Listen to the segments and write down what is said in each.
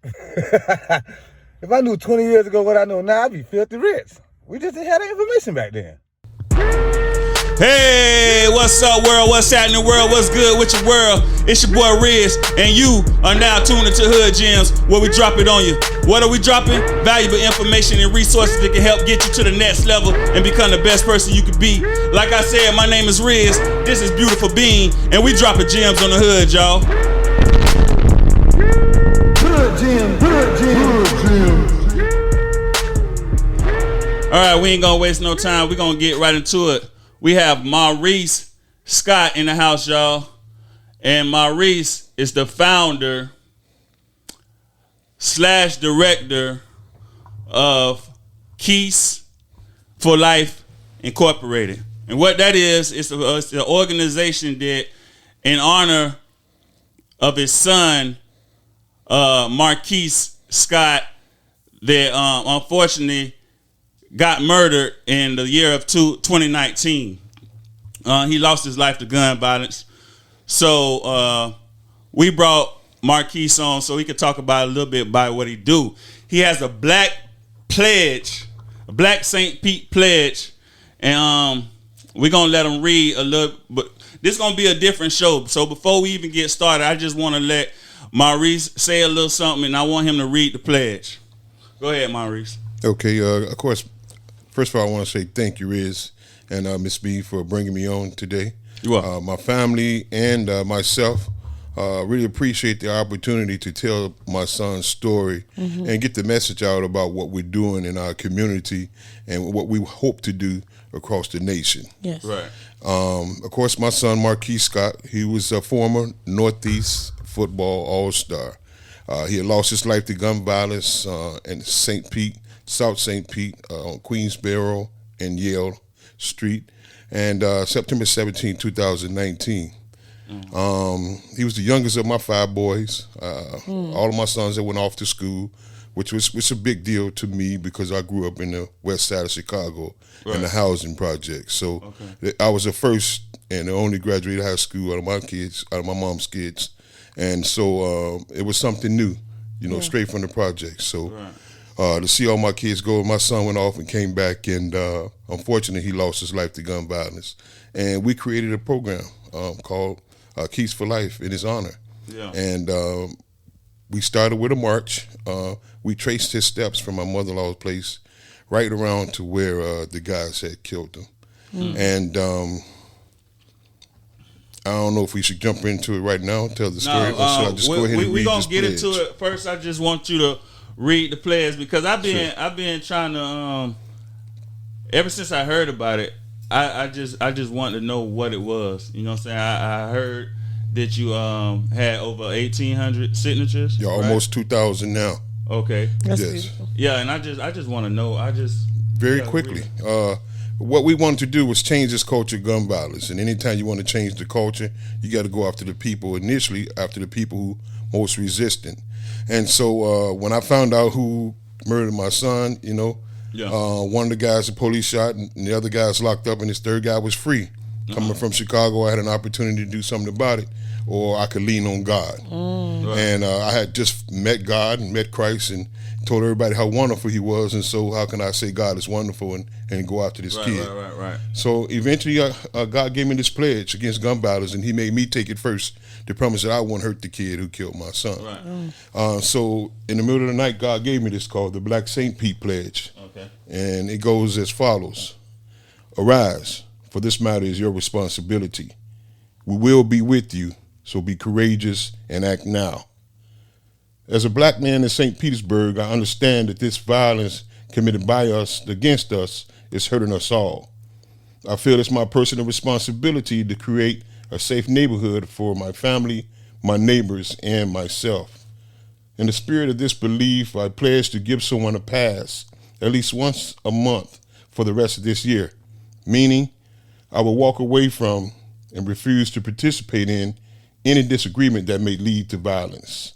If I knew 20 years ago what I know now, I'd be filthy rich. We just didn't have that information back then. Hey, what's up, world? What's happening, world? What's good with your world? It's your boy Riz, and you are now tuned into Hood Gems, where we drop it on you. What are we dropping? Valuable information and resources that can help get you to the next level and become the best person you could be. Like I said, my name is Riz. This is Beautiful Bean, and we dropping gems on the hood, y'all. Hood Gems, Hood Gems, Hood Gems. All right, we ain't gonna waste no time. We're gonna get right into it. We have Marquis Scott in the house, y'all. And Marquis is the founder / director of Keys for Life Incorporated. And what that is, it's an organization that, in honor of his son, Marquis Scott, that unfortunately got murdered in the year of 2019. He lost his life to gun violence. So we brought Marquis on so he could talk about a little bit about what he do. He has a black pledge, a black St. Pete pledge, and we're going to let him read a little, but this is going to be a different show. So before we even get started, I just want to let Maurice say a little something, and I want him to read the pledge. Go ahead, Maurice. Okay, of course, first of all, I want to say thank you, Riz, and Miss B for bringing me on today. You are. My family and myself really appreciate the opportunity to tell my son's story and get the message out about what we're doing in our community and what we hope to do across the nation. Yes. Right. Of course, my son, Marquis Scott, he was a former Northeast football all-star. He had lost his life to gun violence in St. Pete, South St. Pete, on Queensboro and Yale Street, and September 17, 2019. He was the youngest of my 5 boys. All of my sons that went off to school, which was a big deal to me because I grew up in the west side of Chicago in the housing project. So I was the first and the only graduated high school out of my kids, out of my mom's kids. And so it was something new, straight from the project. So to see all my kids go, my son went off and came back, and unfortunately he lost his life to gun violence. And we created a program called Keys for Life in his honor. Yeah. And we started with a march. We traced his steps from my mother-in-law's place right around to where the guys had killed him. And I don't know if we should jump into it right now, tell the story, or should I just go ahead and read this pledge? We're going to get into it. First, I just want you to read the pledge because I've been trying to, ever since I heard about it, I just wanted to know what it was. You know what I'm saying? I heard that you had over 1,800 signatures. Yeah, almost 2,000 now. Okay. That's yes. beautiful. Yeah, and I just want to know. Very quickly. What we wanted to do was change this culture of gun violence. And anytime you want to change the culture, you got to go after the people, initially after the people who most resistant. And so when I found out who murdered my son, one of the guys the police shot and the other guy's locked up and this third guy was free. Coming from Chicago, I had an opportunity to do something about it, or I could lean on God. Right. And I had just met God and met Christ and told everybody how wonderful he was, and so how can I say God is wonderful and go after this kid? Right. So eventually God gave me this pledge against gun violence, and he made me take it first to promise that I wouldn't hurt the kid who killed my son. Right. So in the middle of the night, God gave me this called the Black St. Pete Pledge. Okay. And it goes as follows. Arise, for this matter is your responsibility. We will be with you, so be courageous and act now. As a black man in St. Petersburg, I understand that this violence committed by us against us is hurting us all. I feel it's my personal responsibility to create a safe neighborhood for my family, my neighbors, and myself. In the spirit of this belief, I pledge to give someone a pass at least once a month for the rest of this year, meaning I will walk away from and refuse to participate in any disagreement that may lead to violence.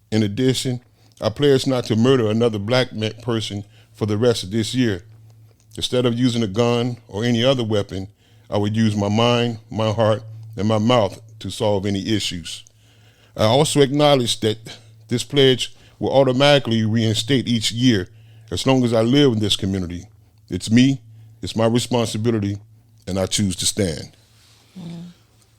In addition, I pledge not to murder another black person for the rest of this year. Instead of using a gun or any other weapon, I would use my mind, my heart, and my mouth to solve any issues. I also acknowledge that this pledge will automatically reinstate each year as long as I live in this community. It's me, it's my responsibility, and I choose to stand.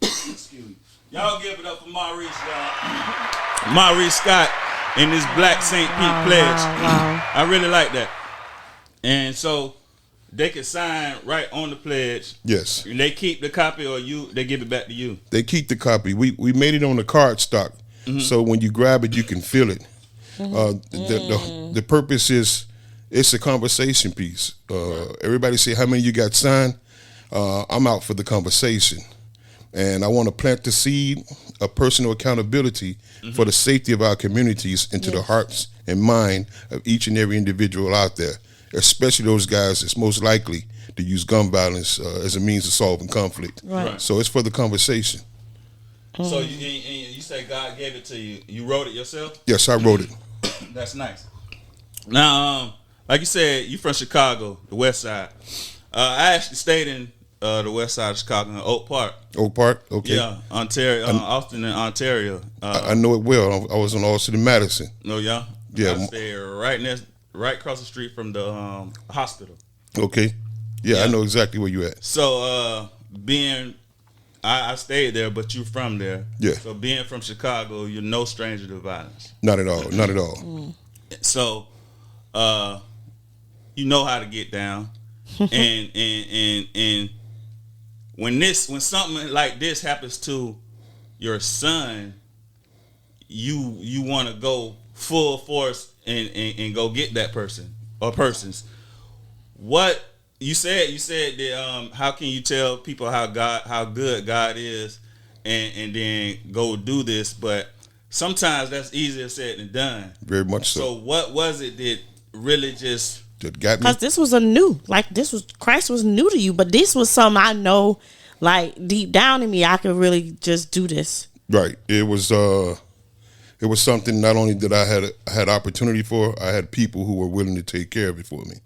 Excuse me. Y'all give it up for Marquis, y'all. Marquis Scott in this Black St. Pete pledge. I really like that. And so they can sign right on the pledge. Yes. And they keep the copy, or they give it back to you? They keep the copy. We made it on the card stock, so when you grab it, you can feel it. The purpose is, it's a conversation piece. Everybody say, how many you got signed? I'm out for the conversation. And I want to plant the seed of personal accountability for the safety of our communities into the hearts and mind of each and every individual out there, especially those guys that's most likely to use gun violence as a means of solving conflict. Right. So it's for the conversation. So you say God gave it to you. You wrote it yourself? Yes, I wrote it. That's nice. Now, like you said, you from Chicago, the West Side. I actually stayed in the West Side of Chicago, in Oak Park. Oak Park, okay. Yeah, Ontario, Austin and Ontario. I know it well. I was on Austin and Madison. No, yeah. Yeah. I stayed right across the street from the hospital. Okay. Yeah, I know exactly where you at. So, I stayed there, but you from there. Yeah. So being from Chicago, you're no stranger to violence. Not at all. Not at all. So, you know how to get down, and when something like this happens to your son, you want to go full force and go get that person or persons. What you said that how can you tell people how good God is and then go do this? But sometimes that's easier said than done. Very much so. So what was it that really just that got me? Because this was Christ was new to you, but this was something I know, like deep down in me, I could really just do this. Right. It was something not only that I had opportunity for, I had people who were willing to take care of it for me.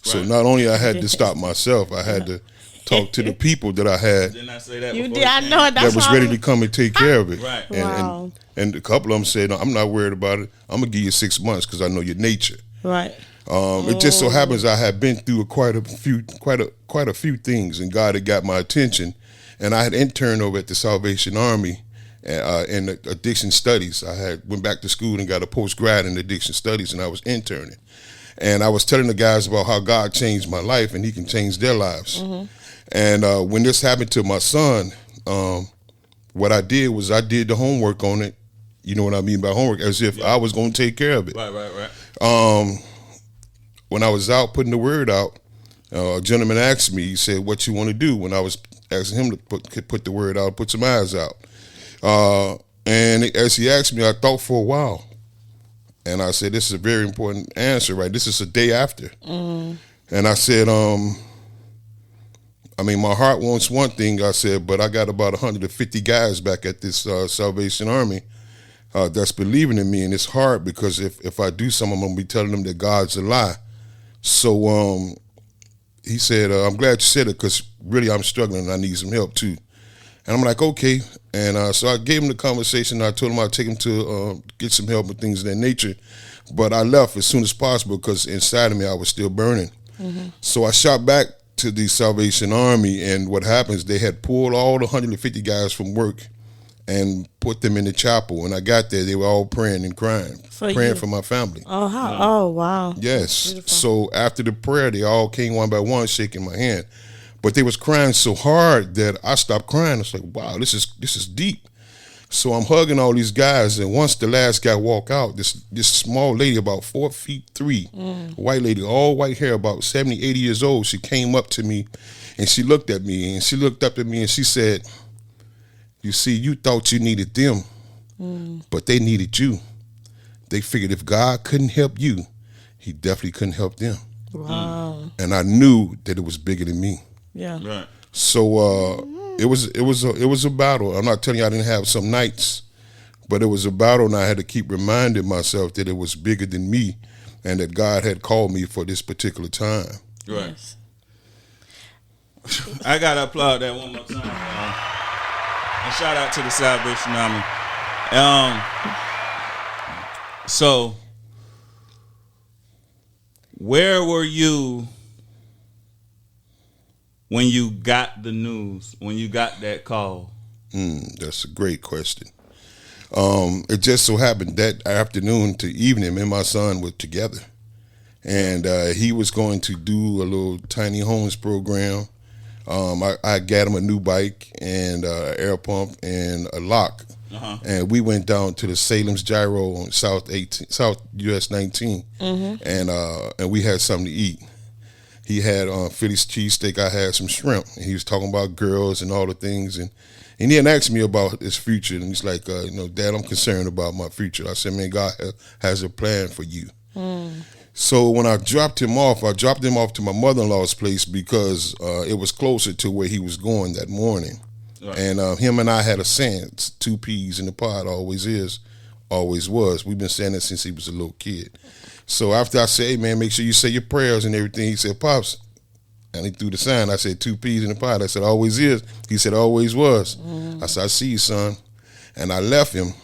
So not only I had to stop myself, I had to talk to the people that I had. Didn't I say that? You before did. I know it. That was ready to come and take care of it. Right. And a couple of them said, no, I'm not worried about it. I'm gonna give you 6 months because I know your nature. Right. It just so happens I had been through quite a few things, and God had got my attention. And I had interned over at the Salvation Army in addiction studies. I went back to school and got a post-grad in addiction studies, and I was interning. And I was telling the guys about how God changed my life and he can change their lives. And when this happened to my son, what I did was I did the homework on it. You know what I mean by homework? As if I was going to take care of it. Right. When I was out putting the word out, a gentleman asked me, he said, what you want to do? When I was asking him to put the word out, put some eyes out. And as he asked me, I thought for a while. And I said, this is a very important answer, right? This is a day after. And I said, my heart wants one thing, I said, but I got about 150 guys back at this Salvation Army that's believing in me. And it's hard because if I do something, I'm going to be telling them that God's a lie. So he said, I'm glad you said it because really I'm struggling and I need some help too. And I'm like, okay. And so I gave him the conversation. I told him I'd take him to get some help with things of that nature. But I left as soon as possible because inside of me I was still burning. So I shot back to the Salvation Army, and what happens, they had pulled all the 150 guys from work and put them in the chapel. When I got there, they were all praying and crying, praying for my family. Oh, wow. Yes. So after the prayer, they all came one by one, shaking my hand. But they was crying so hard that I stopped crying. I was like, wow, this is deep. So I'm hugging all these guys, and once the last guy walked out, this small lady, about 4'3", white lady, all white hair, about 70, 80 years old, she came up to me, and she looked at me, and she looked up at me, and she said, you see, you thought you needed them, but they needed you. They figured if God couldn't help you, he definitely couldn't help them. Wow. And I knew that it was bigger than me. Yeah. Right. So it was a battle. I'm not telling you I didn't have some nights, but it was a battle, and I had to keep reminding myself that it was bigger than me, and that God had called me for this particular time. Right. Yes. I gotta applaud that one more time. And shout out to the Salvation Army. So Where were you when you got the news, when you got that call? That's a great question. It just so happened that afternoon to evening, me and my son were together. And he was going to do a little tiny homes program. I got him a new bike and air pump and a lock. And we went down to the Salem's Gyro on South US 19, and we had something to eat. He had Philly's cheesesteak. I had some shrimp. And he was talking about girls and all the things, and he didn't ask me about his future. And he's like, Dad, I'm concerned about my future. I said, man, God has a plan for you. So when I dropped him off to my mother-in-law's place because it was closer to where he was going that morning. Right. And him and I had a saying, 2 peas in the pod, always is, always was. We've been saying that since he was a little kid. So after I said, hey, man, make sure you say your prayers and everything, he said, Pops, and he threw the sign. I said, 2 peas in the pod. I said, always is. He said, always was. I said, I see you, son. And I left him,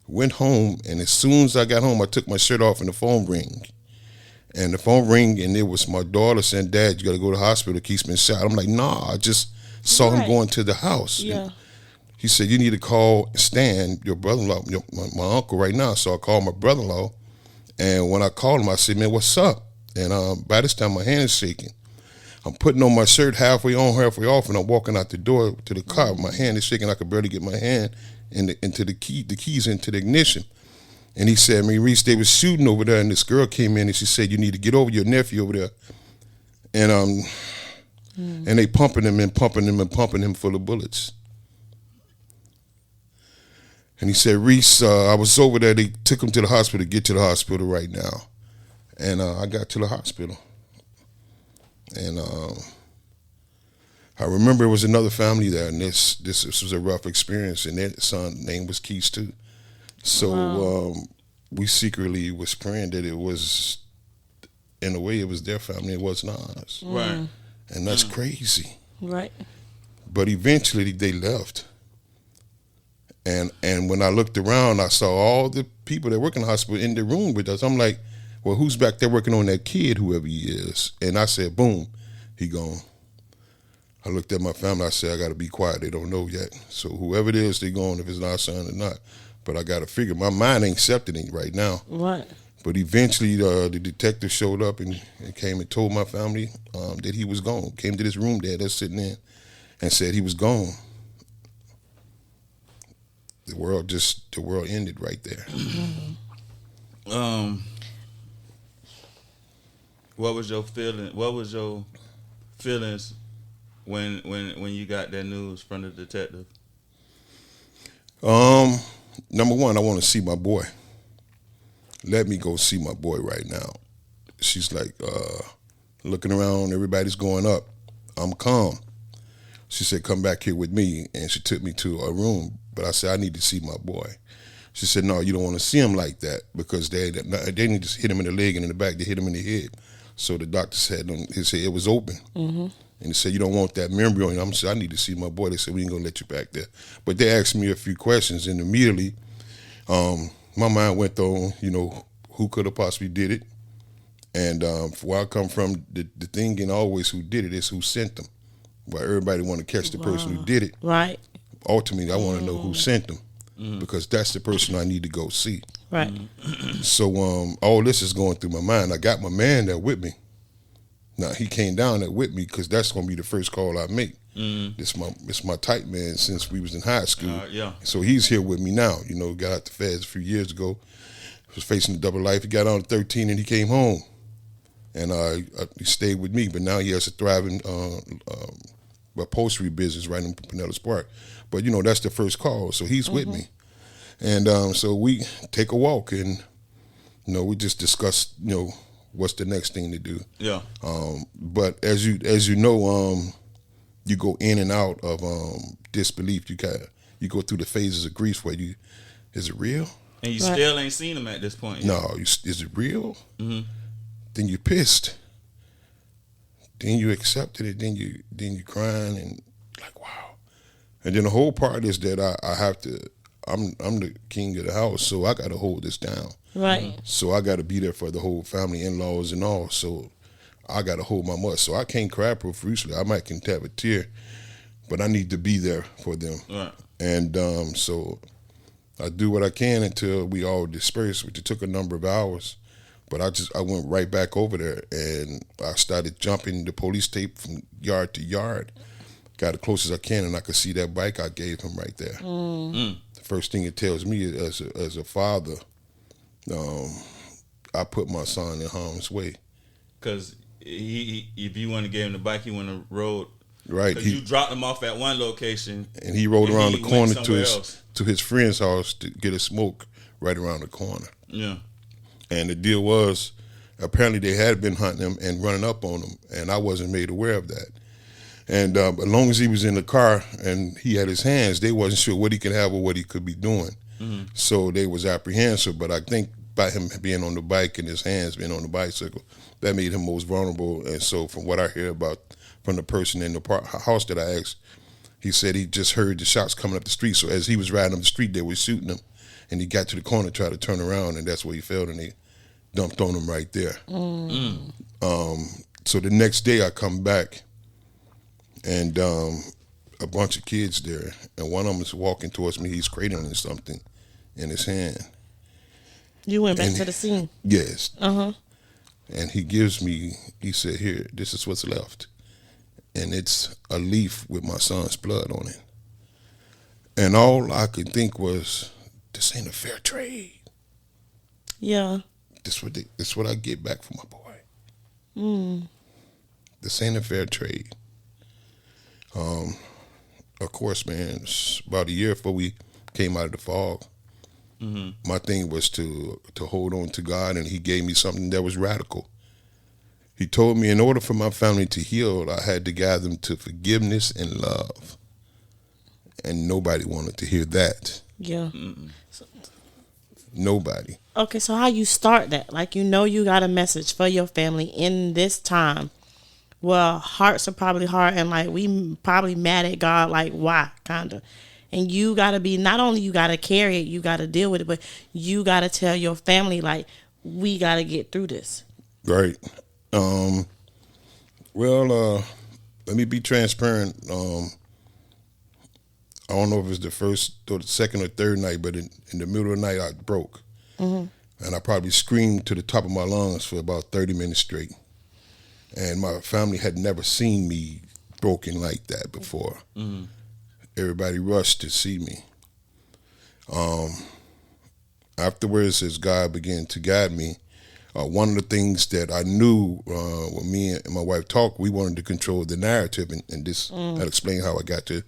went home, and as soon as I got home, I took my shirt off and the phone rang. And the phone rang, and it was my daughter saying, Dad, you got to go to the hospital. Keith's been shot. I'm like, nah, I just saw him going to the house. Yeah. He said, you need to call Stan, your brother-in-law, my uncle right now. So I called my brother-in-law, and when I called him, I said, man, what's up? And by this time, my hand is shaking. I'm putting on my shirt halfway on, halfway off, and I'm walking out the door to the car. My hand is shaking. I could barely get my hand into the keys into the ignition. And he said, man, Reese, they was shooting over there, and this girl came in, and she said, you need to get over your nephew over there. And and they pumping him and pumping him and pumping him full of bullets. And he said, Reese, I was over there. They took him to the hospital. Get to the hospital right now. And I got to the hospital. And I remember it was another family there, and this was a rough experience. And their son's name was Keith too. So we secretly was praying that it was, in a way, it was their family. It wasn't ours. Right. And that's crazy. Right. But eventually they left. And when I looked around, I saw all the people that work in the hospital in the room with us. I'm like, well, who's back there working on that kid, whoever he is? And I said, boom, he gone. I looked at my family. I said, I got to be quiet. They don't know yet. So whoever it is, they gone, if it's our son or not. But I got to figure. My mind ain't accepting it right now. Right. But eventually the detective showed up and came and told my family that he was gone. Came to this room there that's sitting there and said he was gone. The world ended right there. What was your feeling? What was your feelings when you got that news from the detective? Number one, I want to see my boy. Let me go see my boy right now. She's like, looking around, everybody's going up. I'm calm. She said, come back here with me. And she took me to a room. But I said, I need to see my boy. She said, no, you don't want to see him like that because they didn't just hit him in the leg and in the back, they hit him in the head. So the doctor said, he said it was open. And he said, you don't want that memory on you. I said, I need to see my boy. They said, we ain't going to let you back there. But they asked me a few questions, and immediately my mind went on, who could have possibly did it. And where I come from, the thing ain't always who did it, it's who sent them. But everybody want to catch the person who did it. Right. Ultimately, I want to know who sent them because that's the person I need to go see. Right. So all this is going through my mind. I got my man there with me. Now, he came down there with me because that's going to be the first call I make. It's my tight man since we was in high school. Yeah. So he's here with me now. Got out the feds a few years ago. Was facing a double life. He got on at 13 and he came home. And he stayed with me. But now he has a thriving upholstery business right in Pinellas Park. But, that's the first call. So he's with me. And so we take a walk and, we just discuss, what's the next thing to do. Yeah. But as you know, you go in and out of disbelief. You go through the phases of grief where is it real? And you still ain't seen him at this point. No, is it real? Then you're pissed. Then you accepted it. Then you crying and like, wow. And then the whole part is that I have to. I'm the king of the house, so I got to hold this down. Right. So I got to be there for the whole family, in-laws and all. So I got to hold my mother. So I can't cry profusely. I might can tap a tear, but I need to be there for them. Right. And so I do what I can until we all disperse, which it took a number of hours. But I went right back over there, and I started jumping the police tape from yard to yard. Got as close as I can, and I could see that bike I gave him right there. The first thing it tells me as a father, I put my son in harm's way. Because if you want to give him the bike, he went on the road. Right. Because you dropped him off at one location. And he rode around the corner else. to his friend's house to get a smoke right around the corner. Yeah. And the deal was, apparently they had been hunting him and running up on him, and I wasn't made aware of that. And as long as he was in the car and he had his hands, they wasn't sure what he could have or what he could be doing. So they was apprehensive. But I think by him being on the bike and his hands being on the bicycle, that made him most vulnerable. And so from what I hear about from the person in the house that I asked, he said he just heard the shots coming up the street. So as he was riding up the street, they were shooting him. And he got to the corner, tried to turn around, and that's where he fell, and they dumped on him right there. So the next day I come back, and a bunch of kids there, and one of them is walking towards me. He's cradling something in his hand. You went back to the scene? Yes. Uh-huh. And he said, here, this is what's left. And it's a leaf with my son's blood on it. And all I could think was, this ain't a fair trade. Yeah. This what I get back from my boy. This ain't a fair trade. Of course, man, it's about a year before we came out of the fog. My thing was to hold on to God, and he gave me something that was radical. He told me in order for my family to heal, I had to guide them to forgiveness and love. And nobody wanted to hear that. Yeah. Nobody. Okay, so how you start that? Like, you got a message for your family in this time. Well, hearts are probably hard, and like we probably mad at God, like why, kind of. And you gotta be, not only you gotta carry it, you gotta deal with it, but you gotta tell your family, like, we gotta get through this. Right. Let me be transparent. I don't know if it was the first or the second or third night, but in the middle of the night, I broke. And I probably screamed to the top of my lungs for about 30 minutes straight. And my family had never seen me broken like that before. Everybody rushed to see me. Afterwards, as God began to guide me, one of the things that I knew when me and my wife talked, we wanted to control the narrative, and this I'll explain how I got to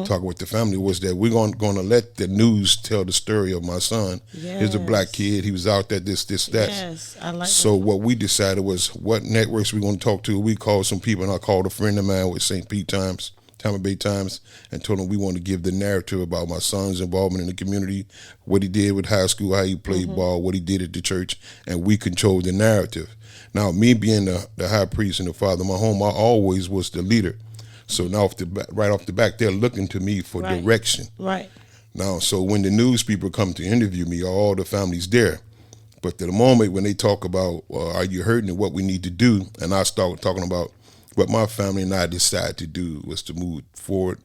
talk with the family, was that we're going to let the news tell the story of my son. Yes. He's a black kid. He was out there, this, that. Yes, I like so that. what we decided was what networks we're going to talk to. We called some people, and I called a friend of mine with St. Pete Times, Tampa Bay Times, and told them we want to give the narrative about my son's involvement in the community, what he did with high school, how he played ball, what he did at the church, and we controlled the narrative. Now, me being the high priest and the father of my home, I always was the leader. So now right off the back, they're looking to me for direction. Right. Now, so when the news people come to interview me, all the family's there. But at the moment when they talk about, are you hurting and what we need to do, and I start talking about what my family and I decided to do was to move forward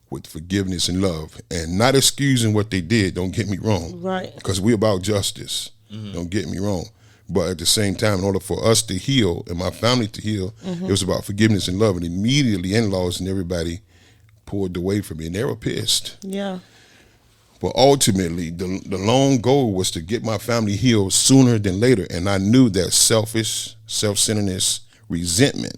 with forgiveness and love, and not excusing what they did, don't get me wrong. Right. Because we're about justice, don't get me wrong. But at the same time, in order for us to heal and my family to heal, it was about forgiveness and love. And immediately in-laws and everybody pulled away from me, and they were pissed. Yeah. But ultimately, the long goal was to get my family healed sooner than later. And I knew that selfish, self-centeredness, resentment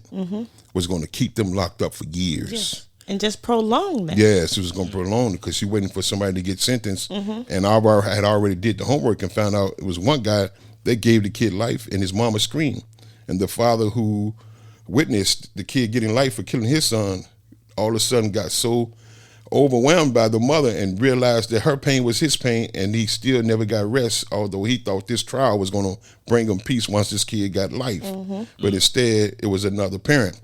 was going to keep them locked up for years. Yes. And just prolong that. Yes, it was going to prolong it because you're waiting for somebody to get sentenced. And I had already did the homework and found out it was one guy that gave the kid life, and his mama screamed. And the father who witnessed the kid getting life for killing his son all of a sudden got so overwhelmed by the mother and realized that her pain was his pain, and he still never got rest, although he thought this trial was going to bring him peace once this kid got life. But instead, it was another parent.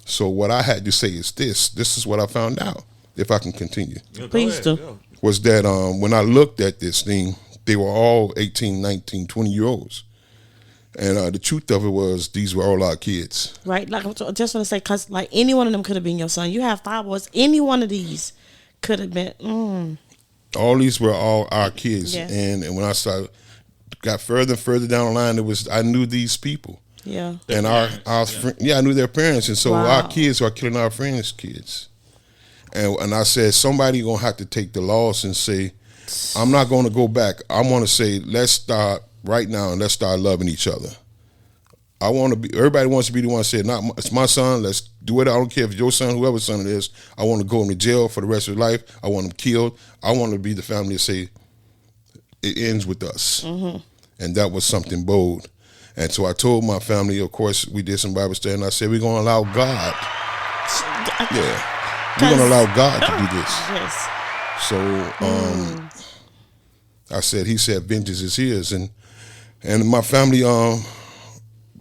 So what I had to say is this is what I found out, if I can continue. Please do. Was that when I looked at this thing, they were all 18, 19, 20-year-olds. And the truth of it was, these were all our kids. Right. Like, I just want to say, because, like, any one of them could have been your son. You have 5 boys. Any one of these could have been. All these were all our kids. Yeah. And when I got further and further down the line, I knew these people. Yeah. And I knew their parents. And so our kids are killing our friends' kids. And I said, somebody going to have to take the loss and say, I'm not going to go back. I want to say, let's start right now and let's start loving each other. Everybody wants to be the one to say, it's my son, let's do it. I don't care if it's your son, whoever's son it is. I want to go into jail for the rest of his life. I want him killed. I want to be the family to say, it ends with us. Mm-hmm. And that was something bold. And so I told my family, of course, we did some Bible study, and I said, we're going to allow God. Yeah. We're going to allow God to do this. Yes. So he said, vengeance is his. And my family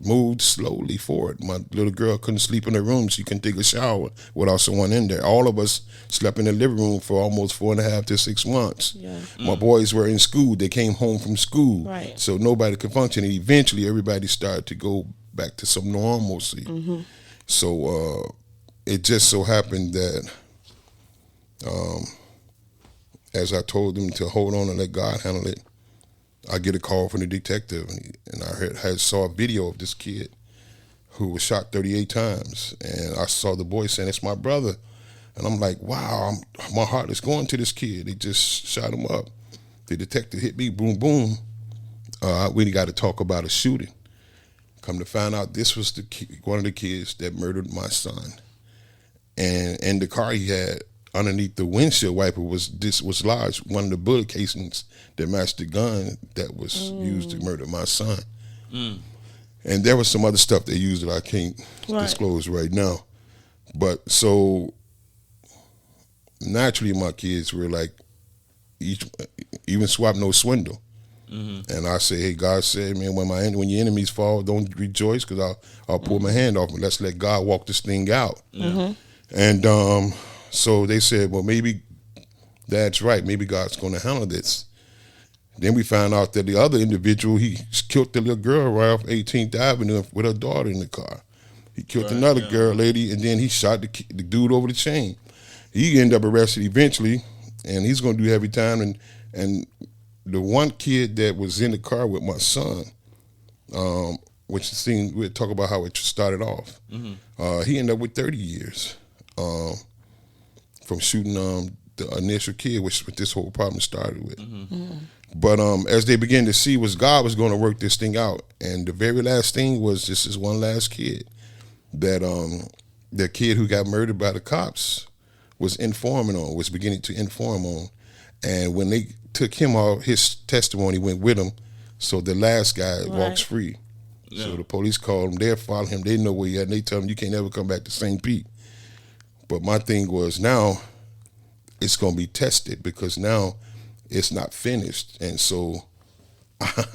moved slowly forward. My little girl couldn't sleep in her room. She couldn't take a shower without someone in there. All of us slept in the living room for almost 4.5 to 6 months. Yeah. My boys were in school. They came home from school. Right. So nobody could function. And eventually everybody started to go back to some normalcy. Mm-hmm. So it just so happened that as I told them to hold on and let God handle it, I get a call from the detective, and I saw a video of this kid who was shot 38 times, and I saw the boy saying, it's my brother. And I'm like, wow, my heart is going to this kid. They just shot him up. The detective hit me, boom, boom. We got to talk about a shooting. Come to find out, this was one of the kids that murdered my son. And the car he had, underneath the windshield wiper was large, one of the bullet casings that matched the gun that was used to murder my son. And there was some other stuff they used that I can't disclose right now. But so naturally my kids were like, even swap no swindle. Mm-hmm. And I say, hey, God said, man, when your enemies fall, don't rejoice, because I'll pull my hand off and let's let God walk this thing out. Mm-hmm. And so they said, well, maybe that's right. Maybe God's going to handle this. Then we found out that the other individual, he killed the little girl right off 18th Avenue with her daughter in the car. He killed another girl, lady, and then he shot the dude over the chain. He ended up arrested eventually, and he's going to do heavy time. And the one kid that was in the car with my son, which scene we'll talk about how it started off. Mm-hmm. He ended up with 30 years. From shooting the initial kid, which this whole problem started with. Mm-hmm. Mm-hmm. But as they began to see God was going to work this thing out, and the very last thing was just this one last kid that the kid who got murdered by the cops was beginning to inform on. And when they took him off, his testimony went with him, so the last guy walks free. Yeah. So the police called him, they're following him, they know where he at, and they tell him you can't ever come back to St. Pete. But my thing was, now it's going to be tested, because now it's not finished. And so I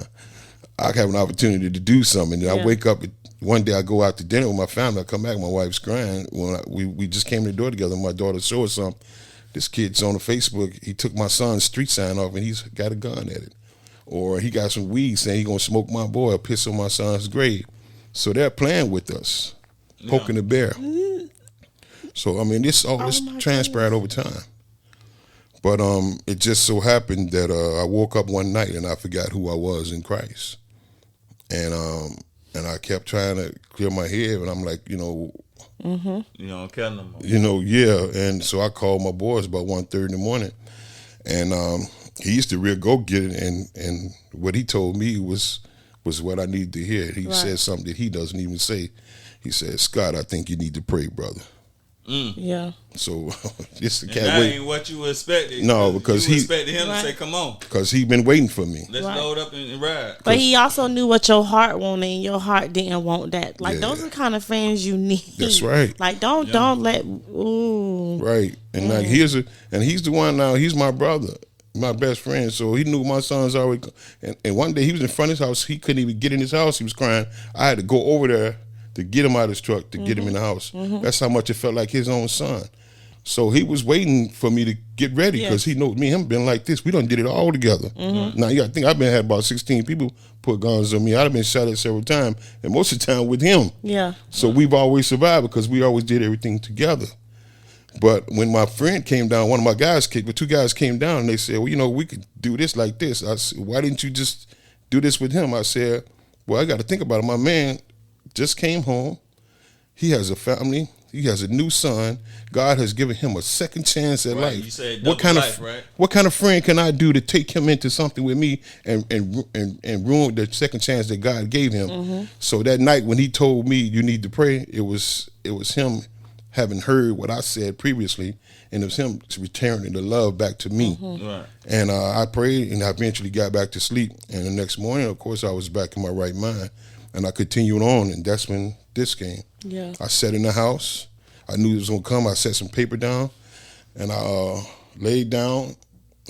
have an opportunity to do something. And I wake up, one day I go out to dinner with my family. I come back, my wife's crying. When we just came to the door together, my daughter showed us something. This kid's on the Facebook, he took my son's street sign off and he's got a gun at it. Or he got some weed saying he's going to smoke my boy or piss on my son's grave. So they're playing with us, poking the bear. So, I mean, this transpired over time. But it just so happened that I woke up one night and I forgot who I was in Christ. And I kept trying to clear my head, and I'm like, you don't care no more. And so I called my boys about 1:30 in the morning. And he used to real go get it, and what he told me was what I needed to hear. He said something that he doesn't even say. He said, Scott, I think you need to pray, brother. Yeah. So this the cat wait. Ain't what you expected. No, because you expected him to say, "Come on," because he been waiting for me. Let's load up and ride. But he also knew what your heart wanted, and your heart didn't want that. Like those are the kind of friends you need. That's right. Like don't let. Ooh. Right, and like he's the one now. He's my brother, my best friend. So he knew my son's already. And one day he was in front of his house. He couldn't even get in his house. He was crying. I had to go over there to get him out of his truck, to get him in the house. Mm-hmm. That's how much it felt like his own son. So he was waiting for me to get ready because he knows me and him been like this. We done did it all together. Now you got to think I've been had about 16 people put guns on me. I've been shot at several times, and most of the time with him. Yeah. So we've always survived because we always did everything together. But when my friend came down, one of my guys came, but two guys came down and they said, well, you know, we could do this like this. I said, why didn't you just do this with him? I said, well, I got to think about it. My man just came home. He has a family. He has a new son. God has given him a second chance at life. You said what kind life, of right? What kind of friend can I do to take him into something with me and ruin the second chance that God gave him? So that night when he told me you need to pray, it was him having heard what I said previously, and it was him returning the love back to me. Right. And I prayed, and I eventually got back to sleep. And the next morning, of course, I was back in my right mind, and I continued on, and that's when this came. Yeah. I sat in the house. I knew it was gonna come. I set some paper down, and I laid down.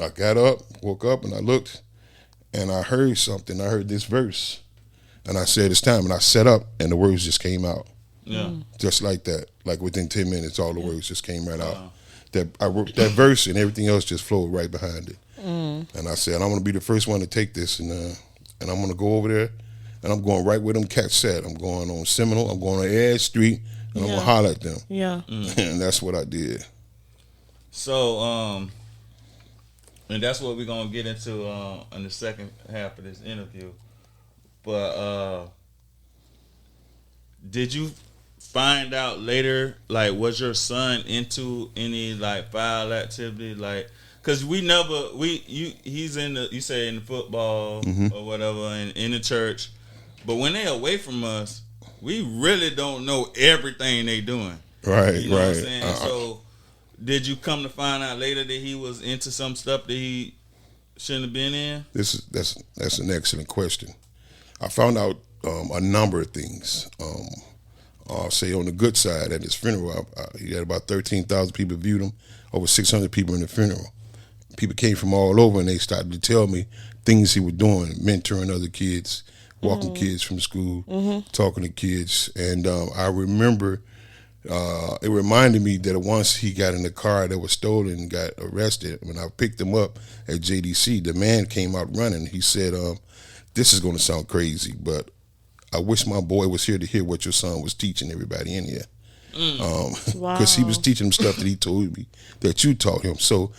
I got up, woke up, and I looked, and I heard something. I heard this verse, and I said, it's time. And I sat up, and the words just came out. Yeah. Just like that. Like within 10 minutes, all the words just came right out. That I wrote that verse, and everything else just flowed right behind it. And I said, I'm gonna be the first one to take this, and I'm gonna go over there, and I'm going right where them cats said. I'm going on Seminole. I'm going on Edge Street, and I'm gonna holler at them. Yeah. And that's what I did. So, and that's what we're gonna get into in the second half of this interview. But did you find out later, like, was your son into any like foul activity, like? Cause he's in the, you say in the football or whatever, and in the church, but when they away from us, we really don't know everything they doing. Right, you know right. What I'm saying? So, did you come to find out later that he was into some stuff that he shouldn't have been in? That's an excellent question. I found out a number of things. I'll say on the good side, at his funeral, he had about 13,000 people viewed him, over 600 people in the funeral. People came from all over, and they started to tell me things he was doing, mentoring other kids, walking kids from school, talking to kids. And I remember it reminded me that once he got in the car that was stolen and got arrested, when I picked him up at JDC, the man came out running. He said, this is going to sound crazy, but I wish my boy was here to hear what your son was teaching everybody in here. Because he was teaching him stuff that he told me that you taught him. So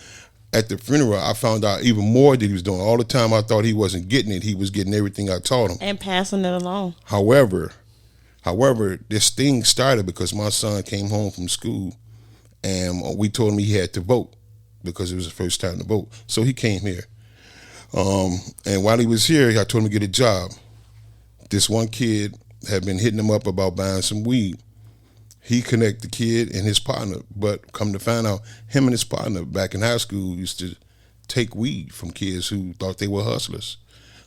at the funeral, I found out even more that he was doing. All the time I thought he wasn't getting it, he was getting everything I taught him. And passing it along. However, this thing started because my son came home from school, and we told him he had to vote because it was his first time to vote. So he came here. And while he was here, I told him to get a job. This one kid had been hitting him up about buying some weed. He connected the kid and his partner, but come to find out, him and his partner back in high school used to take weed from kids who thought they were hustlers.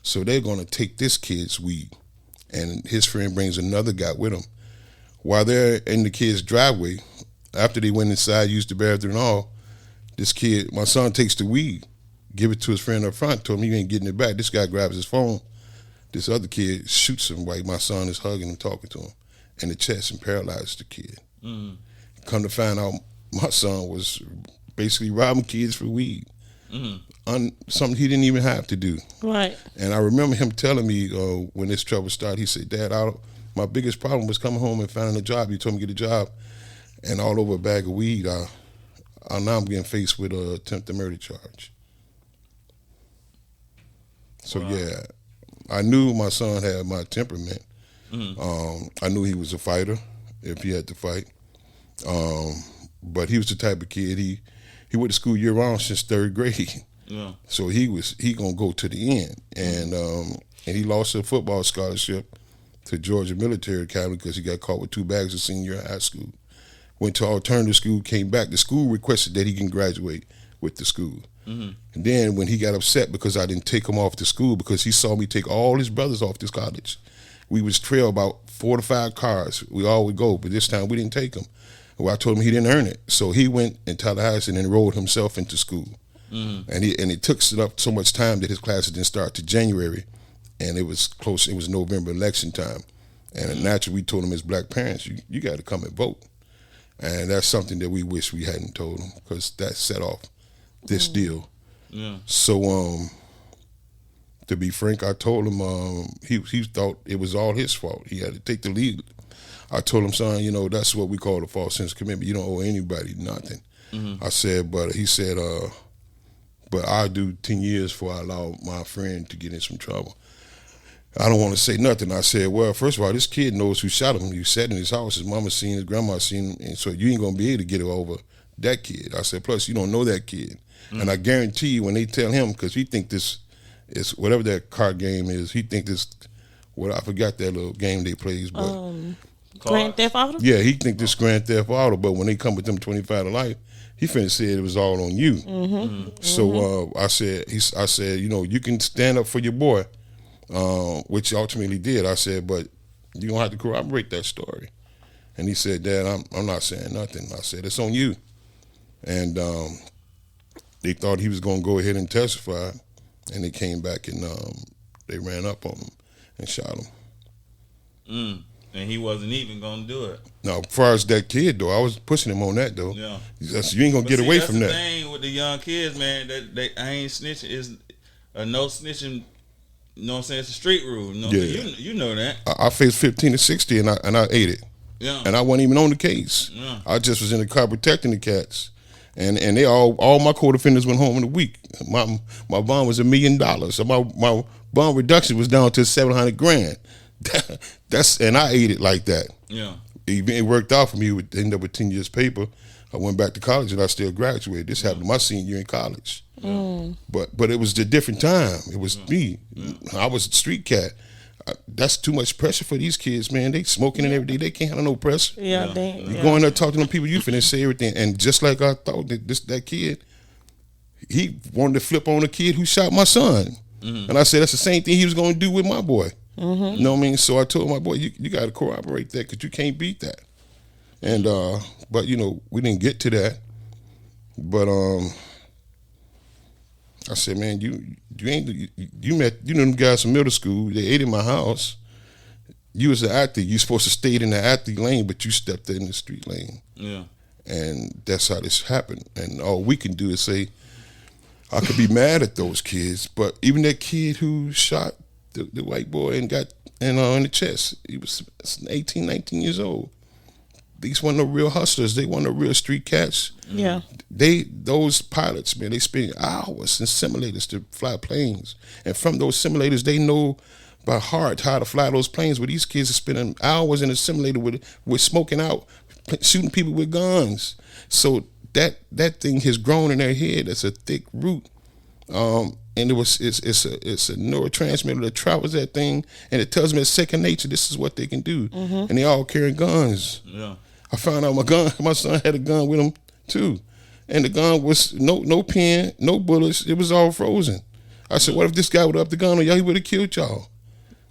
So they're going to take this kid's weed, and his friend brings another guy with him. While they're in the kid's driveway, after they went inside, used the bathroom and all, this kid, my son, takes the weed, give it to his friend up front, told him he ain't getting it back. This guy grabs his phone. This other kid shoots him while my son is hugging him, talking to him in the chest, and paralyzed the kid. Come to find out, my son was basically robbing kids for weed. Something he didn't even have to do. Right. And I remember him telling me when this trouble started, he said, Dad, my biggest problem was coming home and finding a job. You told me to get a job, and all over a bag of weed, now I'm getting faced with an attempted murder charge. So yeah, I knew my son had my temperament. I knew he was a fighter if he had to fight. But he was the type of kid, he went to school year round since third grade. Yeah. So he gonna go to the end. And he lost a football scholarship to Georgia Military Academy because he got caught with 2 bags of senior year of high school. Went to alternative school, came back. The school requested that he can graduate with the school. And then when he got upset because I didn't take him off to school, because he saw me take all his brothers off this college. We was trail about 4 to 5 cars. We all would go, but this time we didn't take him. Well, I told him he didn't earn it. So he went in Tallahassee and enrolled himself into school. And it took up so much time that his classes didn't start to January. And it was close, it was November election time. And naturally we told him as black parents, you got to come and vote. And that's something that we wish we hadn't told him, because that set off this deal. Yeah. So, to be frank, I told him he thought it was all his fault. He had to take the lead. I told him, son, you know, that's what we call a false sense of commitment. You don't owe anybody nothing. I said, but he said, but I'll do 10 years before I allow my friend to get in some trouble. I don't want to say nothing. I said, well, first of all, this kid knows who shot him. He sat in his house. His mama seen, his grandma seen him, and so you ain't going to be able to get it over that kid. I said, plus, you don't know that kid. And I guarantee you when they tell him, because he think this is, whatever that card game is, he think this, well, I forgot that little game they plays, but... Grand Theft Auto? Yeah, he think this Grand Theft Auto, but when they come with them 25 to life, he finna say it was all on you. So I said, you know, you can stand up for your boy, which he ultimately did. I said, but you don't have to corroborate that story. And he said, Dad, I'm not saying nothing. I said, it's on you. And they thought he was gonna go ahead and testify, and they came back and they ran up on him and shot him. And he wasn't even gonna do it. Now, as far as that kid though, I was pushing him on that though. Yeah, you ain't gonna get away from that. That's the thing with the young kids, man. That I ain't snitching is a no snitching. You know what I'm saying? It's a street rule. You know, you know that. I faced 15 to 60, and I ate it. Yeah, and I wasn't even on the case. Yeah, I just was in the car protecting the cats, and they all my co-defendants went home in a week. My bond was $1 million, so my bond reduction was down to $700,000. And I ate it like that. Yeah, it worked out for me. It ended up with 10 years paper. I went back to college and I still graduated. This happened my senior year in college. But it was a different time. It was me. I was a street cat. That's too much pressure for these kids, man. They smoking and everything. They can't handle no pressure. You go in there talking to people, you finna say everything. And just like I thought that kid, he wanted to flip on a kid who shot my son. And I said that's the same thing he was gonna do with my boy. You know what I mean? So I told my boy, you got to corroborate that, because you can't beat that. And but you know, we didn't get to that. But I said, man, you met them guys from middle school. They ate in my house. You was an athlete. You supposed to stay in the athlete lane, but you stepped in the street lane. Yeah. And that's how this happened. And all we can do is say, I could be mad at those kids, but even that kid who shot the white boy and got in the chest, he was 18, 19 years old. These weren't no real hustlers. They weren't no real street cats. Yeah. Those pilots, man, they spend hours in simulators to fly planes. And from those simulators, they know by heart how to fly those planes. Where these kids are spending hours in a simulator with smoking out, shooting people with guns. So that thing has grown in their head. That's a thick root. And it's a neurotransmitter that travels that thing, and it tells them it's second nature. This is what they can do, and they all carrying guns. Yeah, I found out my son had a gun with him too, and the gun was no pen, no bullets. It was all frozen. I said, what if this guy would have up the gun on y'all? He would have killed y'all.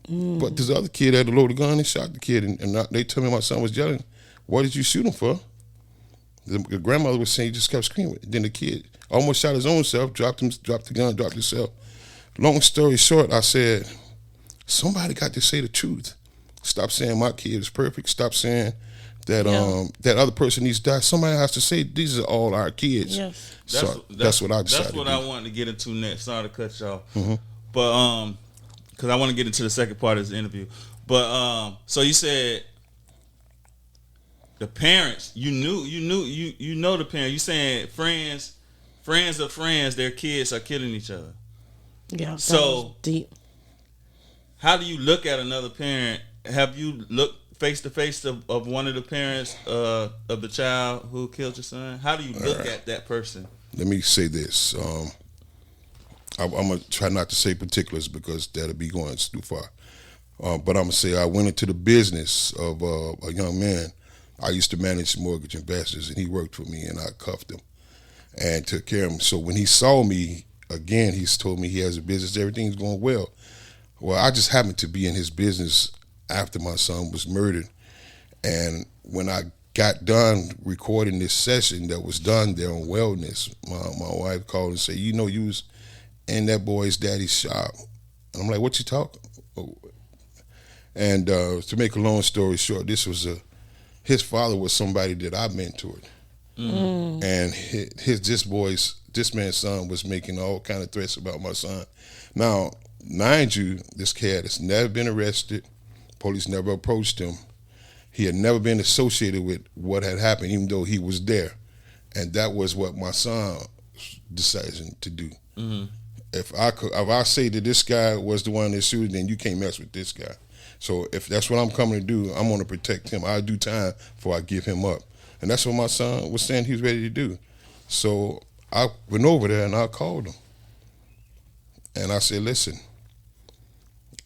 But this other kid had to load the gun and shot the kid, and they told me my son was yelling, "What did you shoot him for?" The grandmother was saying, he just kept screaming. Then the kid almost shot his own self, dropped the gun, dropped himself. Long story short, I said, somebody got to say the truth. Stop saying my kid is perfect. Stop saying that that other person needs to die. Somebody has to say these are all our kids. Yes. That's what I decided. That's what I wanted to get into next. Sorry to cut you off. But because I want to get into the second part of this interview. But so you said the parents, you know the parents. You saying friends of friends, their kids are killing each other. Yeah. So deep. How do you look at another parent? Have you looked face to face of one of the parents of the child who killed your son? How do you look at that person? Let me say this. I'm gonna try not to say particulars because that'll be going too far. But I'm gonna say I went into the business of a young man. I used to manage mortgage investors, and he worked for me, and I cuffed him and took care of him. So when he saw me again, he's told me he has a business, everything's going well. Well, I just happened to be in his business after my son was murdered. And when I got done recording this session that was done there on Wellness, my wife called and said, you was in that boy's daddy's shop. And I'm like, what you talking? And to make a long story short, this was his father was somebody that I mentored. And this man's son was making all kind of threats about my son. Now, mind you, this cat has never been arrested. Police never approached him. He had never been associated with what had happened, even though he was there. And that was what my son decided to do. If I say that this guy was the one that shooted, then you can't mess with this guy. So if that's what I'm coming to do, I'm going to protect him. I'll do time before I give him up. And that's what my son was saying he was ready to do. So I went over there and I called him. And I said, listen,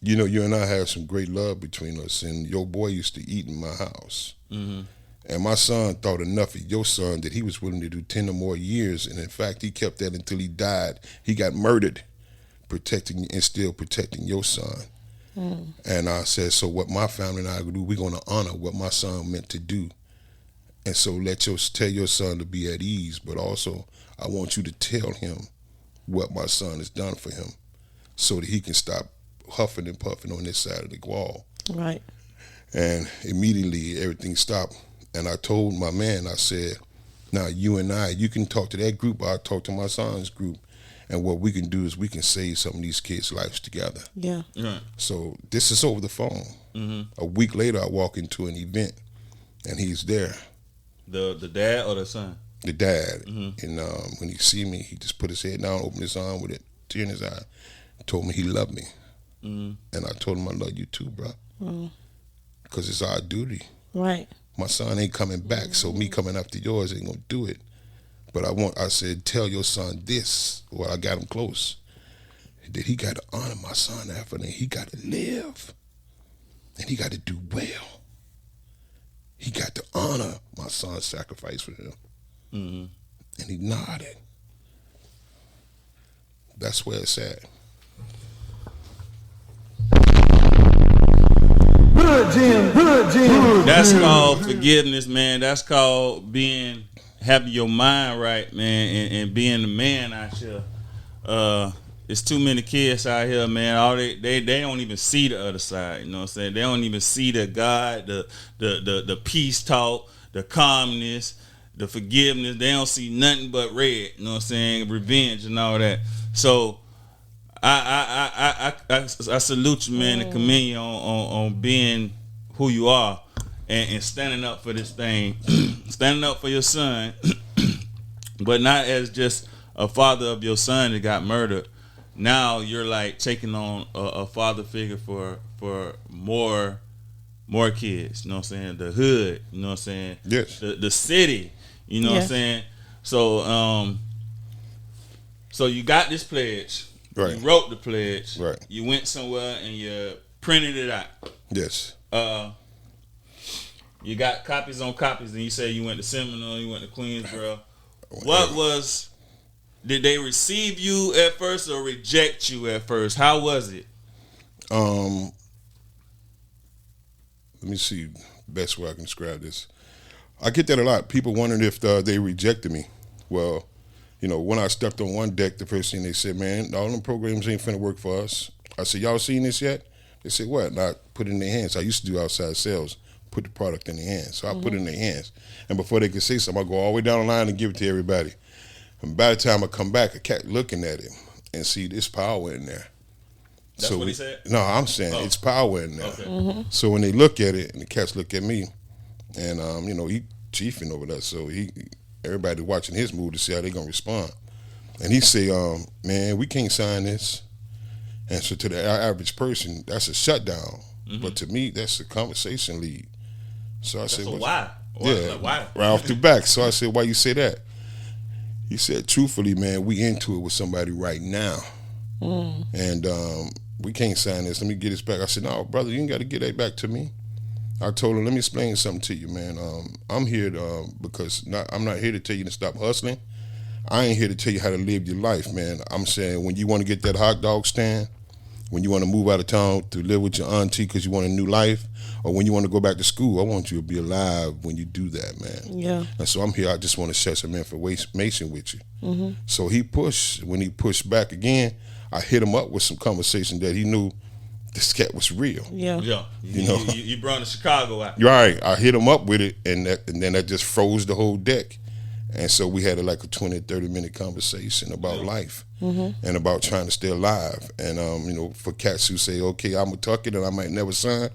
you know, you and I have some great love between us, and your boy used to eat in my house. And my son thought enough of your son that he was willing to do 10 or more years. And in fact, he kept that until he died. He got murdered, protecting and still protecting your son. And I said, so what my family and I do, we're going to honor what my son meant to do. And so tell your son to be at ease, but also I want you to tell him what my son has done for him so that he can stop huffing and puffing on this side of the wall. Right. And immediately everything stopped. And I told my man, I said, now you and you can talk to that group, I'll talk to my son's group. And what we can do is we can save some of these kids' lives together. Yeah. So this is over the phone. A week later, I walk into an event, and he's there. The dad or the son? The dad. And when he see me, he just put his head down, opened his arm with a tear in his eye, told me he loved me. And I told him I love you too, bro. Because it's our duty. Right. My son ain't coming back, so me coming after yours ain't gonna do it. But I said, tell your son this, well, I got him close, that he got to honor my son after that. He got to live, and he got to do well. He got to honor my son's sacrifice for him. And he nodded. That's where it's at. Good, Jim. That's called forgiveness, man. That's called having your mind right, man, and being the man out here. It's too many kids out here, man. All they don't even see the other side. You know what I'm saying? They don't even see the God, the peace talk, the calmness, the forgiveness. They don't see nothing but red. You know what I'm saying? Revenge and all that. So I salute you, man, and commend you on being who you are and standing up for this thing, standing up for your son, but not as just a father of your son that got murdered. Now you're like taking on a father figure for more kids. You know what I'm saying? The hood. You know what I'm saying? Yes. The city. You know what I'm saying? So so you got this pledge. Right. You wrote the pledge. Right. You went somewhere and you printed it out. Yes. You got copies on copies, and you say you went to Seminole, you went to Queensboro. Did they receive you at first or reject you at first? How was it? Let me see best way I can describe this. I get that a lot. People wondering if they rejected me. Well, you know, when I stepped on one deck, the first thing they said, man, all them programs ain't finna work for us. I said, y'all seen this yet? They said, what? And I put it in their hands. I used to do outside sales, put the product in their hands. So I put it in their hands. And before they could say something, I go all the way down the line and give it to everybody. And by the time I come back, I kept looking at it and see this power in there. That's what he said? No, I'm saying it's power in there. Okay. So when they look at it, and the cats look at me, and you know, he chiefing over that, so everybody watching his move to see how they gonna respond. And he say, man, we can't sign this. And so to the average person, that's a shutdown. But to me, that's a conversation lead. So I said, why? Yeah, why? right off the back. So I said, why you say that? He said, truthfully, man, we into it with somebody right now. And we can't sign this. Let me get this back. I said, no, brother, you ain't got to get that back to me. I told him, let me explain something to you, man. I'm here because I'm not here to tell you to stop hustling. I ain't here to tell you how to live your life, man. I'm saying when you want to get that hot dog stand, when you want to move out of town to live with your auntie because you want a new life, or when you want to go back to school, I want you to be alive when you do that, man. Yeah. And so I'm here. I just want to share some information with you. So he pushed. When he pushed back again, I hit him up with some conversation that he knew this cat was real. Yeah. You know, you brought the Chicago out. You're right. I hit him up with it, and then that just froze the whole deck. And so we had like a 20, 30-minute conversation about life and about trying to stay alive. And, you know, for cats who say, okay, I'm a tucket and I might never sign,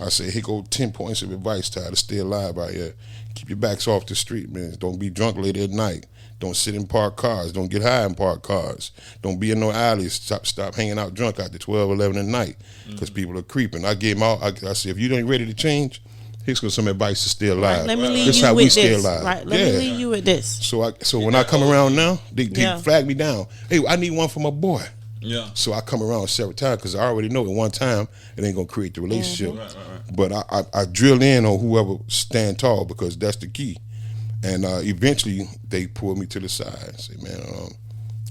I say, here go 10 points of advice to how to stay alive out here. Keep your backs off the street, man. Don't be drunk late at night. Don't sit in parked cars. Don't get high in parked cars. Don't be in no alleys. Stop hanging out drunk after 12, 11 at night because people are creeping. I gave him all, I said, if you ain't ready to change, here's some advice to stay alive. Right, let me leave this is you how with we stay this. alive. Right, let me leave you with this. So when I come around now, they flag me down. Hey, I need one for my boy. Yeah. So I come around several times because I already know at one time it ain't gonna create the relationship. Right. But I drill in on whoever stand tall because that's the key. And eventually they pull me to the side and say, man,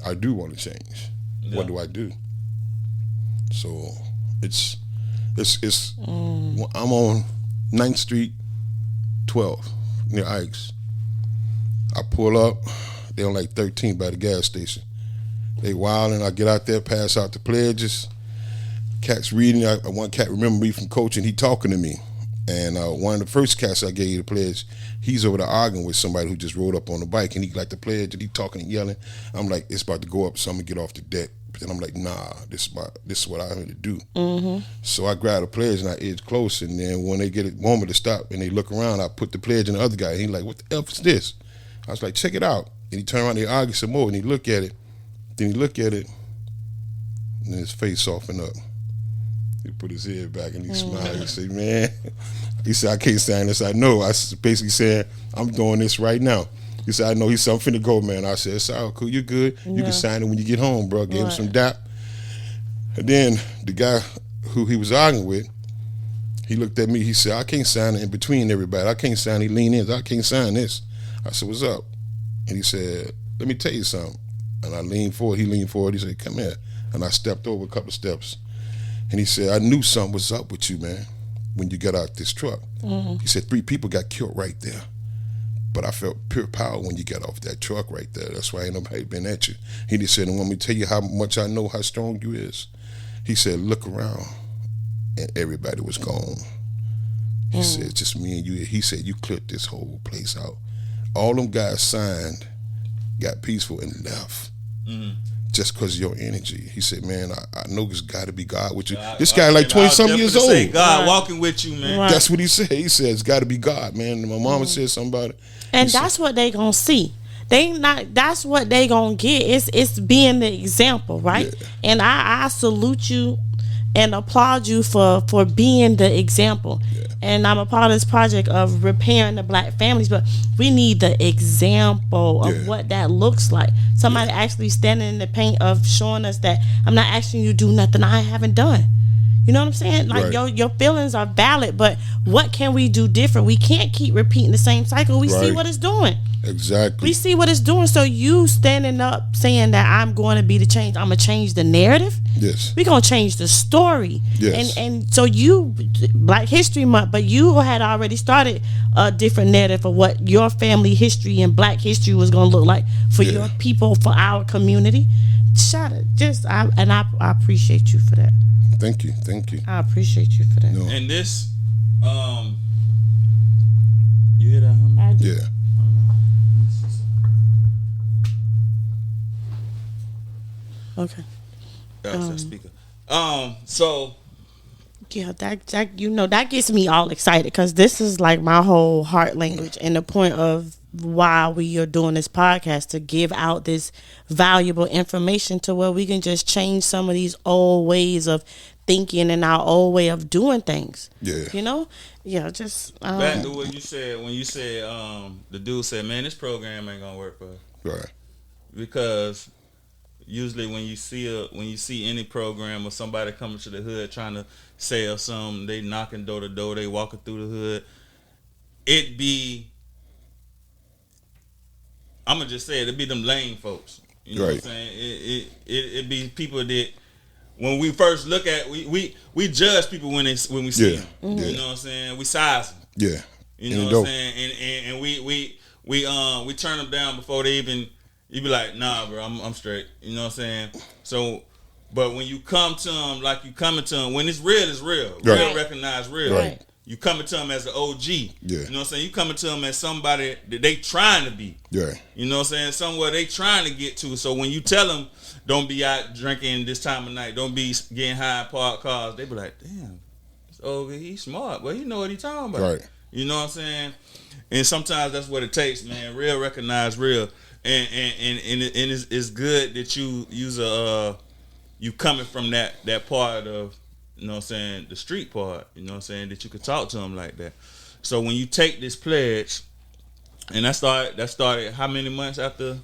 I do want to change. Yeah. What do I do? So it's I'm on 9th Street, 12th, near Ike's. I pull up, they on like 13 by the gas station. They wilding, I get out there, pass out the pledges. Cat's reading, one cat remember me from coaching, he talking to me. And one of the first cats I gave the pledge, he's over there arguing with somebody who just rode up on the bike, and he like the pledge, and he talking and yelling. I'm like, it's about to go up, so I'm gonna get off the deck. But then I'm like, nah, this is what I had to do. So I grab the pledge and I edge close, and then when they get a moment to stop and they look around, I put the pledge in the other guy. And he like, what the F is this? I was like, check it out. And he turned around and he argued some more, and he look at it. Then he look at it, and his face softened up. He put his head back and he smiled. He said, man, he said, I can't sign this. I know. I basically said, I'm doing this right now. He said, I know. He said, I'm finna go, man. I said, it's all cool. You good. You can sign it when you get home, bro. Gave him some dap. And then the guy who he was arguing with, he looked at me. He said, I can't sign it in between everybody. I can't sign. He leaned in. I can't sign this. I said, what's up? And he said, let me tell you something. And I leaned forward. He leaned forward. He said, come here. And I stepped over a couple of steps. And he said, I knew something was up with you, man, when you got out this truck. He said, 3 people got killed right there. But I felt pure power when you got off that truck right there. That's why ain't nobody been at you. He just said, and want me to tell you how much I know how strong you is. He said, look around. And everybody was gone. He said, just me and you. He said, you cleared this whole place out. All them guys signed, got peaceful, and left. Just because of your energy. He said, man, I know it's got to be God with you. This guy like 20-something years old. Say God walking with you, man. That's what he said. He said, it's got to be God, man. My mama said something about it. And that's what they going to see. That's what they going to get. It's being the example, right? Yeah. And I salute you and applaud you for being the example. Yeah. And I'm a part of this project of repairing the black families, but we need the example of what that looks like. Somebody actually standing in the paint of showing us that I'm not asking you to do nothing I haven't done. You know what I'm saying? Like your feelings are valid, but what can we do different? We can't keep repeating the same cycle. We see what it's doing. Exactly. We see what it's doing. So you standing up saying that I'm going to be the change. I'm going to change the narrative. Yes. We're going to change the story. Yes. And so you, Black History Month, but you had already started a different narrative of what your family history and Black history was going to look like for your people, for our community. Shout it. I appreciate you for that. Thank you. I appreciate you for that. No. And this, you hear that, homie? I do. Yeah. Okay. That's a speaker. So yeah, that gets me all excited because this is like my whole heart language and the point of why we are doing this podcast, to give out this valuable information to where we can just change some of these old ways of thinking and our old way of doing things. Yeah. You know? Yeah, just back to what you said when you said the dude said, man, this program ain't gonna work for us. Right. Because usually when you see any program or somebody coming to the hood trying to sell something, they knocking door to door, they walking through the hood, it'd be them lame folks. You know what I'm saying? It'd be people that when we first look at we judge people when we see them. Mm-hmm. You know what I'm saying? We size them. Yeah. You know what I'm saying? And we turn them down before they even. You be like, nah, bro, I'm straight. You know what I'm saying? So But when you come to them like you coming to them, when it's real, it's real. Right. Real recognize real. Right. You coming to them as an OG. Yeah. You know what I'm saying? You coming to them as somebody that they trying to be. Yeah. You know what I'm saying? Somewhere they trying to get to. So when you tell them, don't be out drinking this time of night, don't be getting high in parked cars, they be like, damn, this old, he's smart, but he know what he talking about. Right. You know what I'm saying? And sometimes that's what it takes, man. Real recognize real. And it's good that you coming from that part of, you know what I'm saying, the street part, you know what I'm saying, that you could talk to them like that. So when you take this pledge, and that started how many months after?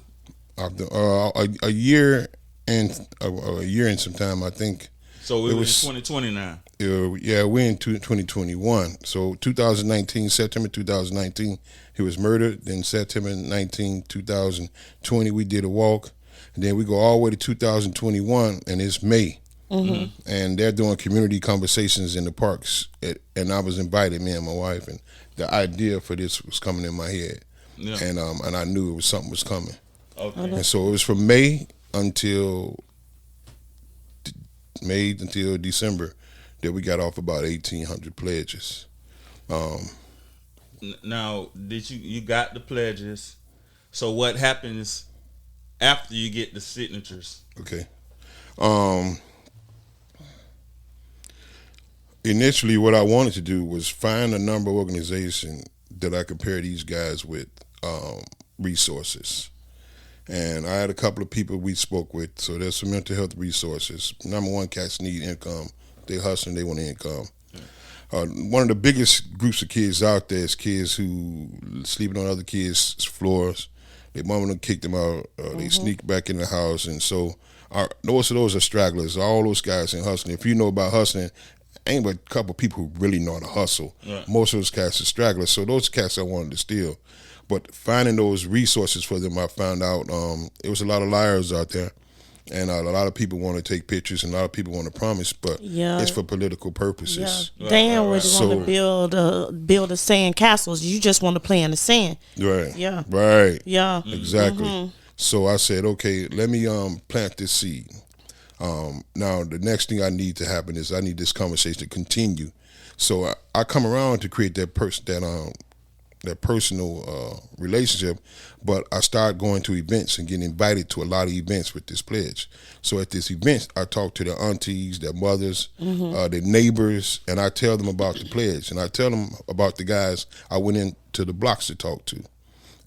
After a year and some time, I think. So it was 2020 now. Yeah, we're in 2021. So 2019, September 2019, he was murdered. Then September 19, 2020, we did a walk. And then we go all the way to 2021, and it's May. Mm-hmm. And they're doing community conversations in the parks. And I was invited, me and my wife, and the idea for this was coming in my head. Yeah. And I knew it was something was coming. Okay. And so it was from May until December that we got off about 1,800 pledges. Now, did you got the pledges? So what happens after you get the signatures? Okay. Initially, what I wanted to do was find a number of organizations that I could pair these guys with resources. And I had a couple of people we spoke with. So there's some mental health resources. Number one, cats need income. They hustling, they want income. One of the biggest groups of kids out there is kids who sleeping on other kids' floors. Their mama done kicked them out. They sneak back in the house. And so most of those are stragglers. All those guys in hustling. If you know about hustling, ain't but a couple of people who really know how to hustle. Right. Most of those cats are stragglers. So those cats I wanted to steal. But finding those resources for them, I found out it was a lot of liars out there. And a lot of people want to take pictures and a lot of people want to promise, but it's for political purposes. Yeah. Dan would want to build a sand castles. You just want to play in the sand. Right. Yeah. Right. Yeah. Exactly. Mm-hmm. So I said, okay, let me plant this seed. Now, the next thing I need to happen is I need this conversation to continue. So I come around to create that personal relationship, but I start going to events and getting invited to a lot of events with this pledge. So at this event, I talk to their aunties, their mothers, their neighbors, and I tell them about the pledge. And I tell them about the guys I went into the blocks to talk to.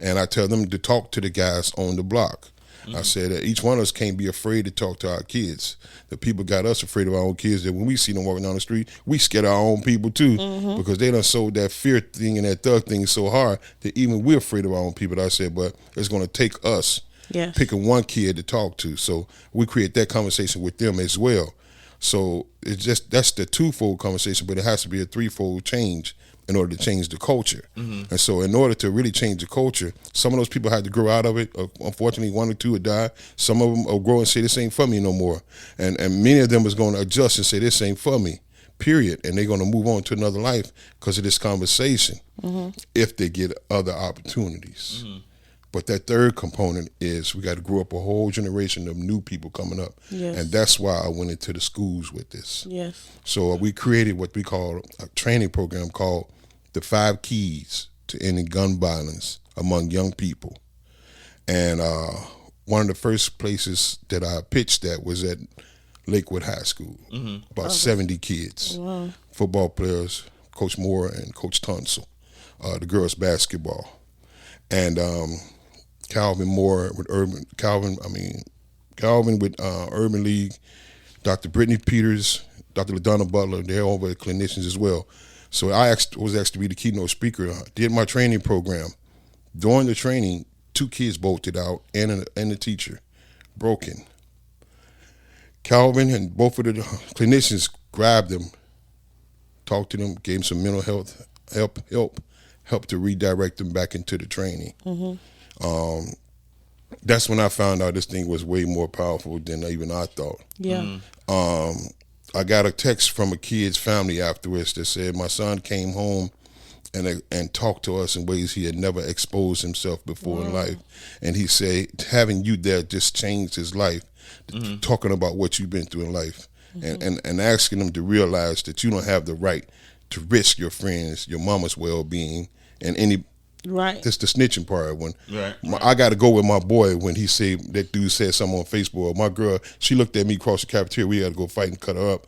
And I tell them to talk to the guys on the block. I said that each one of us can't be afraid to talk to our kids. The people got us afraid of our own kids, that when we see them walking down the street, we scared our own people too, because they done sold that fear thing and that thug thing so hard that even we're afraid of our own people. I said, but it's going to take us picking one kid to talk to. So we create that conversation with them as well. So it's just, that's the twofold conversation, but it has to be a threefold change in order to change the culture. And so in order to really change the culture, some of those people had to grow out of it. Unfortunately, one or two would die. Some of them will grow and say, this ain't for me no more. And many of them is going to adjust and say, this ain't for me, period. And they're going to move on to another life because of this conversation if they get other opportunities. But that third component is we got to grow up a whole generation of new people coming up. Yes. And that's why I went into the schools with this. Yes. So we created what we call a training program called the 5 Keys to Ending Gun Violence Among Young People. And one of the first places that I pitched that was at Lakewood High School. About 70 kids, football players, Coach Moore and Coach Tunsil, the girls basketball. And Calvin Moore with Calvin with Urban League, Dr. Brittany Peters, Dr. LaDonna Butler, they're all the clinicians as well. So I was asked to be the keynote speaker. I did my training program. During the training, 2 kids bolted out and the teacher, broken. Calvin and both of the clinicians grabbed them, talked to them, gave them some mental health help to redirect them back into the training. That's when I found out this thing was way more powerful than even I thought. Yeah. I got a text from a kid's family afterwards that said, my son came home and talk to us in ways he had never exposed himself before in life. And he said, having you there just changed his life, talking about what you've been through in life, and asking them to realize that you don't have the right to risk your friends, your mama's well-being, and any. Right. That's the snitching part. When Right. I got to go with my boy when he said that dude said something on Facebook. My girl, she looked at me across the cafeteria. We had to go fight and cut her up.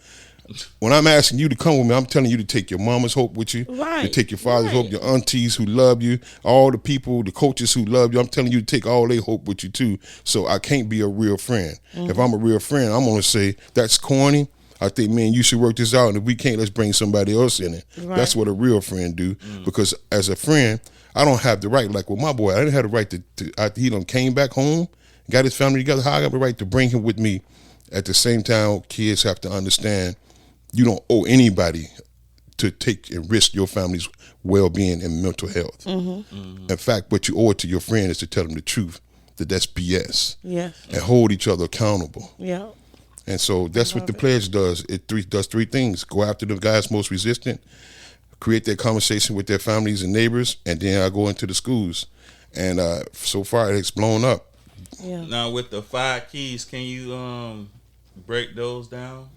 When I'm asking you to come with me, I'm telling you to take your mama's hope with you. Right. To take your father's hope, your aunties who love you, all the people, the coaches who love you. I'm telling you to take all their hope with you too. So I can't be a real friend. If I'm a real friend, I'm gonna say that's corny. I think, man, you should work this out. And if we can't, let's bring somebody else in it. Right. That's what a real friend do. Because as a friend, I don't have the right, like with my boy, I didn't have the right to he done came back home, got his family together. How I got the right to bring him with me? At the same time, kids have to understand you don't owe anybody to take and risk your family's well-being and mental health. In fact, what you owe it to your friend is to tell them the truth, that's BS. Yes. And hold each other accountable. Yeah. And so that's what the pledge does. It does three things. Go after the guys most resistant, create that conversation with their families and neighbors, and then I go into the schools. And so far it's blown up. Yeah. Now with the 5 keys, can you break those down?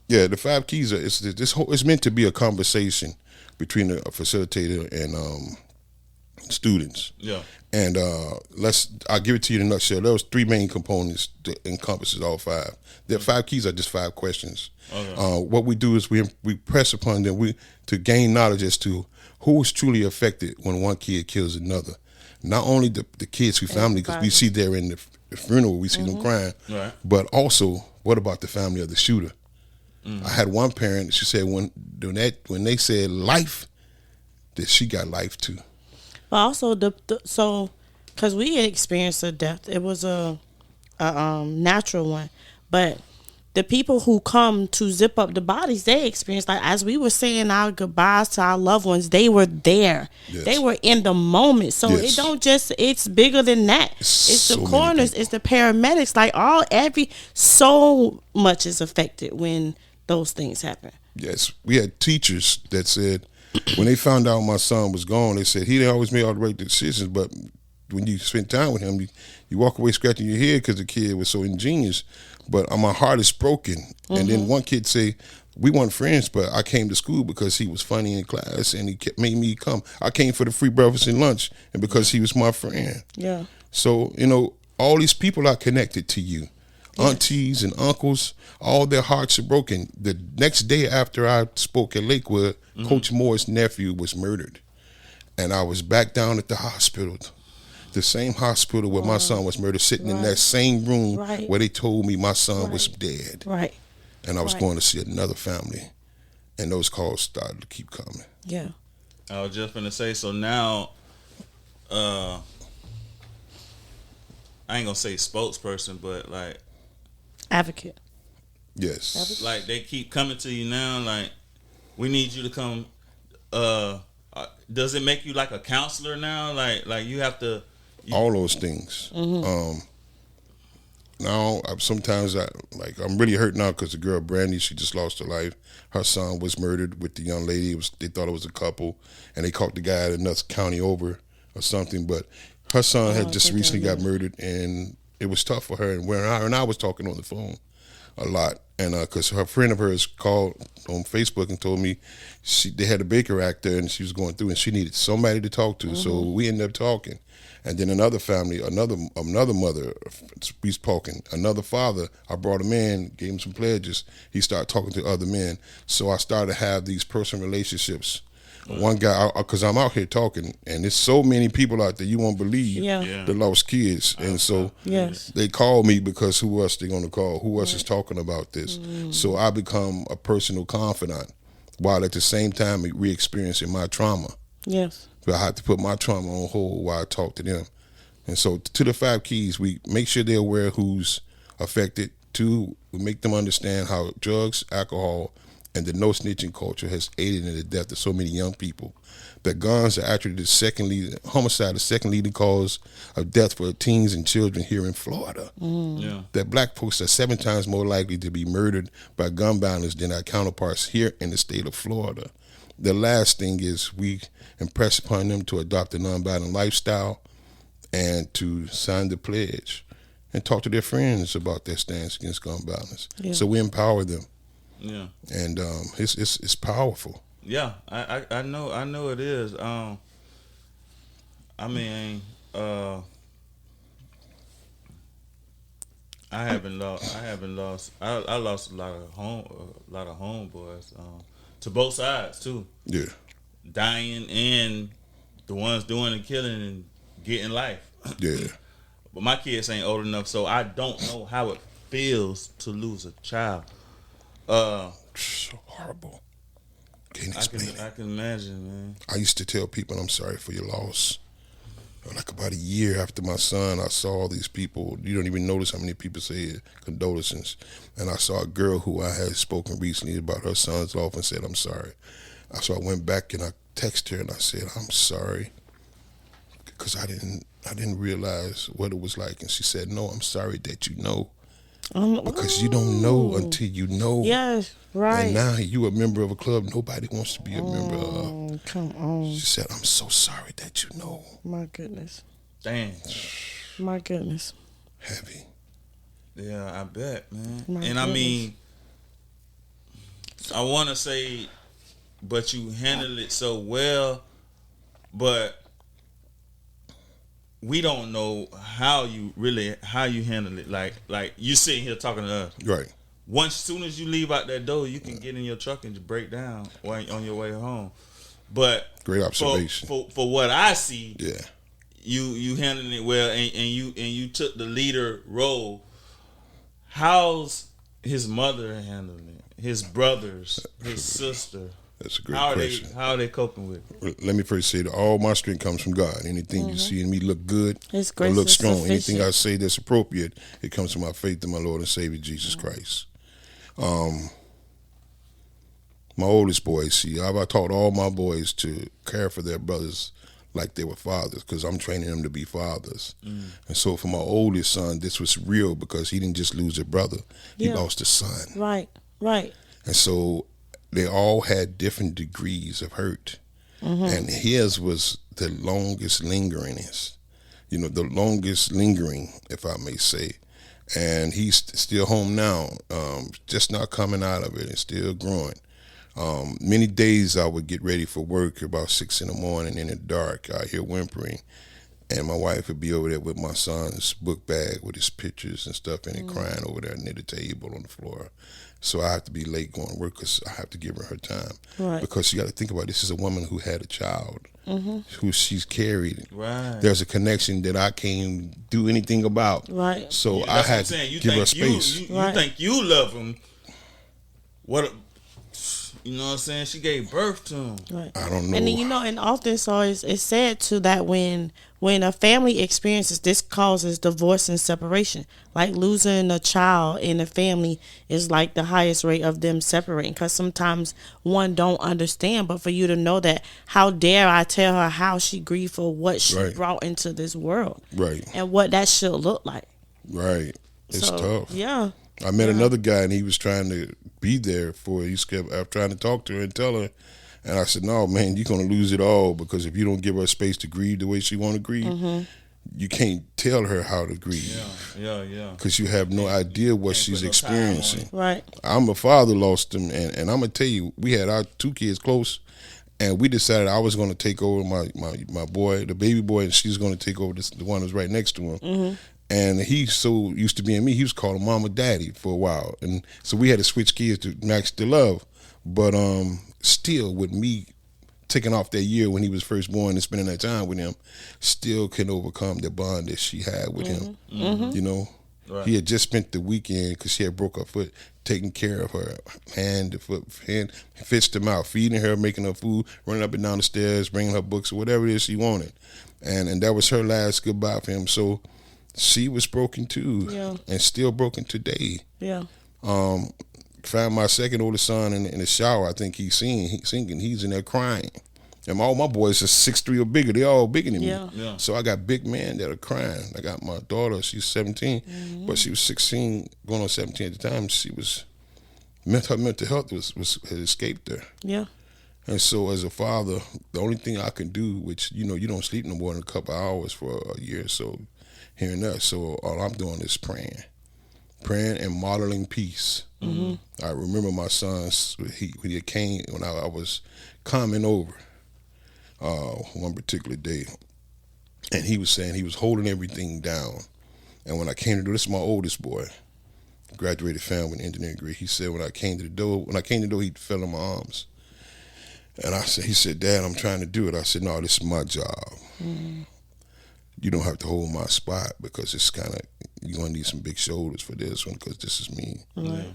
Yeah, the 5 keys are it's meant to be a conversation between a facilitator and students. Yeah. And I'll give it to you in a nutshell. There was 3 main components that encompasses all 5. The 5 keys are just 5 questions. Okay. What we do is we press upon them to gain knowledge as to who is truly affected when one kid kills another. Not only the kids whose family, because we see there in the funeral, we see them crying, right. But also what about the family of the shooter? I had one parent, she said when they said life, that she got life too. But also so because we had experienced a death, it was a natural one, but the people who come to zip up the bodies, they experienced, like as we were saying our goodbyes to our loved ones, they were there. Yes. They were in the moment. So Yes. it don't just, it's bigger than that. It's So the many coroners, people. it's the paramedics, like so much is affected when those things happen. Yes, we had teachers that said when they found out my son was gone, they said he didn't always make all the right decisions, but when you spend time with him, you walk away scratching your head because the kid was so ingenious. But my heart is broken. And then one kid say, we weren't friends, but I came to school because he was funny in class and he made me come. I came for the free breakfast and lunch and because he was my friend. Yeah. So, all these people are connected to you. Aunties and uncles, all their hearts are broken. The next day after I spoke at Lakewood, Coach Moore's nephew was murdered. And I was back down at the hospital. The same hospital where my son was murdered, sitting in that same room where they told me my son was dead. Right. And I was going to see another family. And those calls started to keep coming. Yeah. I was just gonna say, so now I ain't gonna say spokesperson, but like Advocate. Yes. like they keep coming to you now, like we need you to come. Does it make you like a counselor now? Like you have to all those things. Now, sometimes I'm really hurt now because the girl Brandy, she just lost her life. Her son was murdered with the young lady. They thought it was a couple, and they caught the guy in another county over or something. But her son had just recently got murdered, and it was tough for her. And when I was talking on the phone a lot, and because her friend of hers called on Facebook and told me they had a Baker Act there, and she was going through, and she needed somebody to talk to. So we ended up talking. And then another family, another mother, we talking. Another father, I brought him in, gave him some pledges. He started talking to other men. So I started to have these personal relationships. One guy, because I'm out here talking, and there's so many people out there you won't believe that lost kids. And so they call me because who else they going to call? Who else is talking about this? So I become a personal confidant while at the same time re-experiencing my trauma. Yes. But I had to put my trauma on hold while I talk to them. And so to the 5 keys, we make sure they're aware who's affected. 2, we make them understand how drugs, alcohol, and the no snitching culture has aided in the death of so many young people. That guns are actually homicide, the second leading cause of death for teens and children here in Florida. That black folks are 7 times more likely to be murdered by gun violence than our counterparts here in the state of Florida. the last thing is we impress upon them to adopt a nonviolent lifestyle and to sign the pledge and talk to their friends about their stance against gun violence. Yeah. So we empower them. Yeah. And it's powerful. Yeah, I know it is. I mean, I haven't lost. I lost a lot of homeboys to both sides too. Yeah. Dying and the ones doing the killing and getting life. Yeah. But my kids ain't old enough, so I don't know how it feels to lose a child. So horrible. Can't explain it. I can imagine, man. I used to tell people, I'm sorry for your loss. Like about a year after my son, I saw all these people. You don't even notice how many people say condolences. And I saw a girl who I had spoken recently about her son's loss and said, I'm sorry. So I went back and I texted her and I said, I'm sorry. Because I didn't realize what it was like. And she said, no, I'm sorry that you know. Because you don't know until you know. Yes, right. And now you a member of a club nobody wants to be a member of. Come on. She said, I'm so sorry that you know. My goodness. Damn. My goodness. Heavy. Yeah, I bet, man. My and goodness. I mean, I want to say, but you handled it so well, but we don't know how you handle it. Like you sitting here talking to us. Right. Soon as you leave out that door, you can get in your truck and just break down on your way home. But Great observation. For what I see, Yeah. you handling it well, and you took the leader role. How's his mother handling it? His brothers, his sister. That's a great question. How are they coping with it? Let me first say that all my strength comes from God. Anything you see in me look good His or grace look is strong, sufficient. anything I say that's appropriate, it comes from my faith in my Lord and Savior Jesus Christ. My oldest boys, see, I've taught all my boys to care for their brothers like they were fathers, because I'm training them to be fathers. And so for my oldest son, this was real because he didn't just lose a brother, he Yeah. lost a son. Right, right. And so they all had different degrees of hurt. And his was the longest lingeringest, the longest lingering, if I may say. And he's still home now, just not coming out of it and still growing. Many days I would get ready for work about 6 in the morning in the dark. I hear whimpering, and my wife would be over there with my son's book bag with his pictures and stuff in it, crying over there near the table on the floor. So I have to be late going to work because I have to give her time. Right. Because you got to think about it, this is a woman who had a child, who she's carried. Right. There's a connection that I can't do anything about. Right. So Yeah, I that's what I'm had saying. to You give her think space. You Right. think you love him? You know what I'm saying? She gave birth to him. Right. I don't know. And then, and often so it's said too that when a family experiences this, causes divorce and separation. Like losing a child in a family is like the highest rate of them separating, because sometimes one don't understand. But for you to know that, how dare I tell her how she grieved for what she Right. brought into this world, Right. and what that should look like. Right. It's So, tough. Yeah. I met another guy, and he was trying to be there for her. He kept trying to talk to her and tell her. And I said, no, man, you're going to lose it all, because if you don't give her space to grieve the way she want to grieve, you can't tell her how to grieve. Yeah. Because you have no idea what she's put no time on it. experiencing. Right. I'm a father, lost him, and I'm going to tell you, we had our 2 kids close, and we decided I was going to take over my boy, the baby boy, and she's going to take over the one that's right next to him. And he so used to being me, he was calling mama daddy for a while. And so we had to switch kids to match the love. But still, with me taking off that year when he was first born and spending that time with him, still can overcome the bond that she had with him. Right. He had just spent the weekend, because she had broke her foot, taking care of her hand, fist him out, feeding her, making her food, running up and down the stairs, bringing her books, or whatever it is she wanted. And that was her last goodbye for him. So she was broken too, and still broken today. Yeah. Found my second oldest son in the shower. I think he's singing. He's in there crying. And all my boys are 6'3" or bigger. They all bigger than Yeah. me. So I got big men that are crying. I got my daughter. She's 17, but she was 16, going on 17 at the time. She was her mental health had escaped her. Yeah. And so as a father, the only thing I can do, which, you know, you don't sleep no more than a couple hours for a year or so hearing that. So all I'm doing is praying and modeling peace. I remember my sons, he came when I was coming over one particular day, and he was saying he was holding everything down. And when I came to the door, this is my oldest boy, graduated family with an engineering degree. He said when I came to the door, he fell in my arms. And he said, Dad, I'm trying to do it. I said, no, this is my job. You don't have to hold my spot because it's kind of, you're going to need some big shoulders for this one because this is me. Right.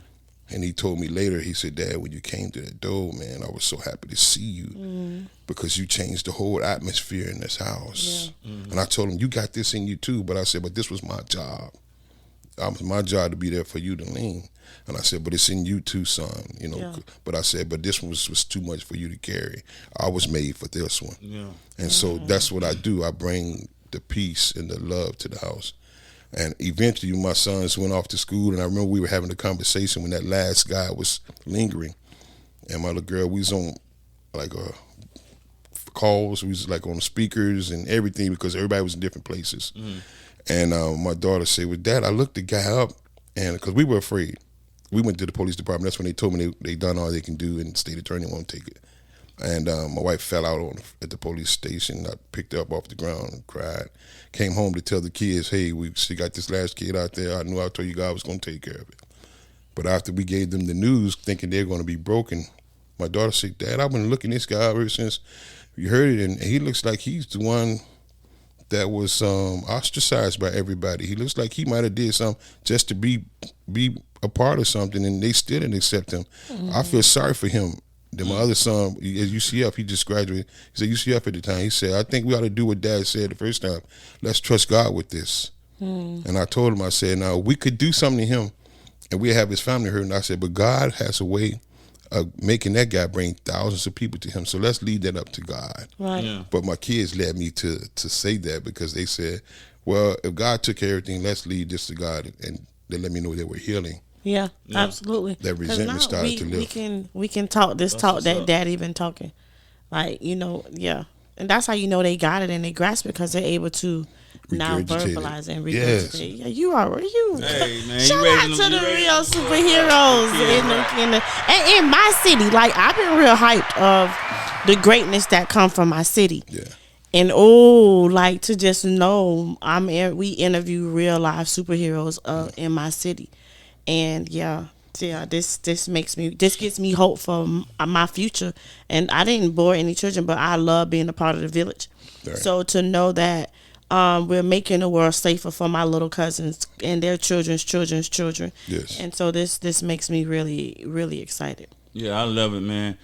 And he told me later, he said, Dad, when you came to that door, man, I was so happy to see you because you changed the whole atmosphere in this house. Yeah. And I told him, you got this in you too. But I said, but this was my job. It was my job to be there for you to lean. And I said, but it's in you too, son. You know. Yeah. But I said, but this one was too much for you to carry. I was made for this one. Yeah. And so that's what I do. I bring the peace and the love to the house. And eventually my sons went off to school, and I remember we were having a conversation when that last guy was lingering. And my little girl, we was on like calls, we was like on speakers and everything because everybody was in different places. And my daughter said, well, Dad, I looked the guy up, and because we were afraid. We went to the police department. That's when they told me they done all they can do, and the state attorney won't take it. And my wife fell out at the police station. I picked her up off the ground and cried. Came home to tell the kids, hey, we got this last kid out there. I knew I told you God was going to take care of it. But after we gave them the news, thinking they're going to be broken, my daughter said, Dad, I've been looking this guy up ever since you heard it, and he looks like he's the one that was ostracized by everybody. He looks like he might have did something just to be a part of something, and they still didn't accept him. I feel sorry for him. Then my other son, at UCF, he just graduated. He said UCF at the time. He said, I think we ought to do what Dad said the first time. Let's trust God with this. And I told him, I said, now we could do something to him and we have his family hurt. And I said, but God has a way of making that guy bring thousands of people to him. So let's leave that up to God. Right. Yeah. But my kids led me to say that because they said, well, if God took care of everything, let's leave this to God. And they let me know they were healing. Yeah, absolutely. That resentment started to lift. We can talk this talk that Daddy been talking, like, you know, and that's how you know they got it and they grasp it because they're able to now verbalize and regurgitate. Yeah, you already Hey man, shout out to the real superheroes in my city. Like I've been real hyped of the greatness that come from my city. Yeah. And like to just know we interview real life superheroes in my city. And this gets me hope for my future. And I didn't bore any children, but I love being a part of the village. Right. So to know that we're making the world safer for my little cousins and their children's children. Yes. And so this makes me really, really excited. Yeah, I love it, man.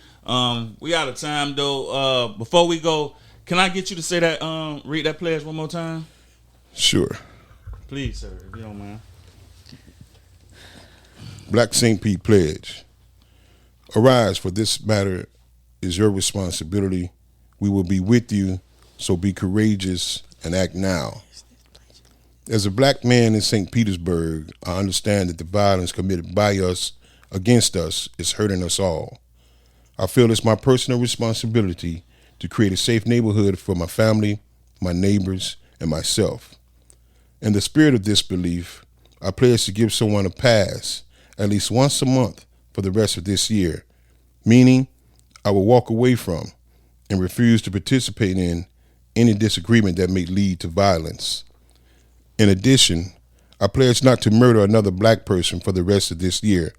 We out of time though. Before we go, can I get you to say that? Read that pledge one more time. Sure. Please, sir, if you don't mind. Black St. Pete Pledge. Arise, for this matter is your responsibility. We will be with you, so be courageous and act now. As a black man in St. Petersburg, I understand that the violence committed by us against us is hurting us all. I feel it's my personal responsibility to create a safe neighborhood for my family, my neighbors, and myself. In the spirit of this belief, I pledge to give someone a pass at least once a month for the rest of this year, meaning I will walk away from and refuse to participate in any disagreement that may lead to violence. In addition, I pledge not to murder another black person for the rest of this year.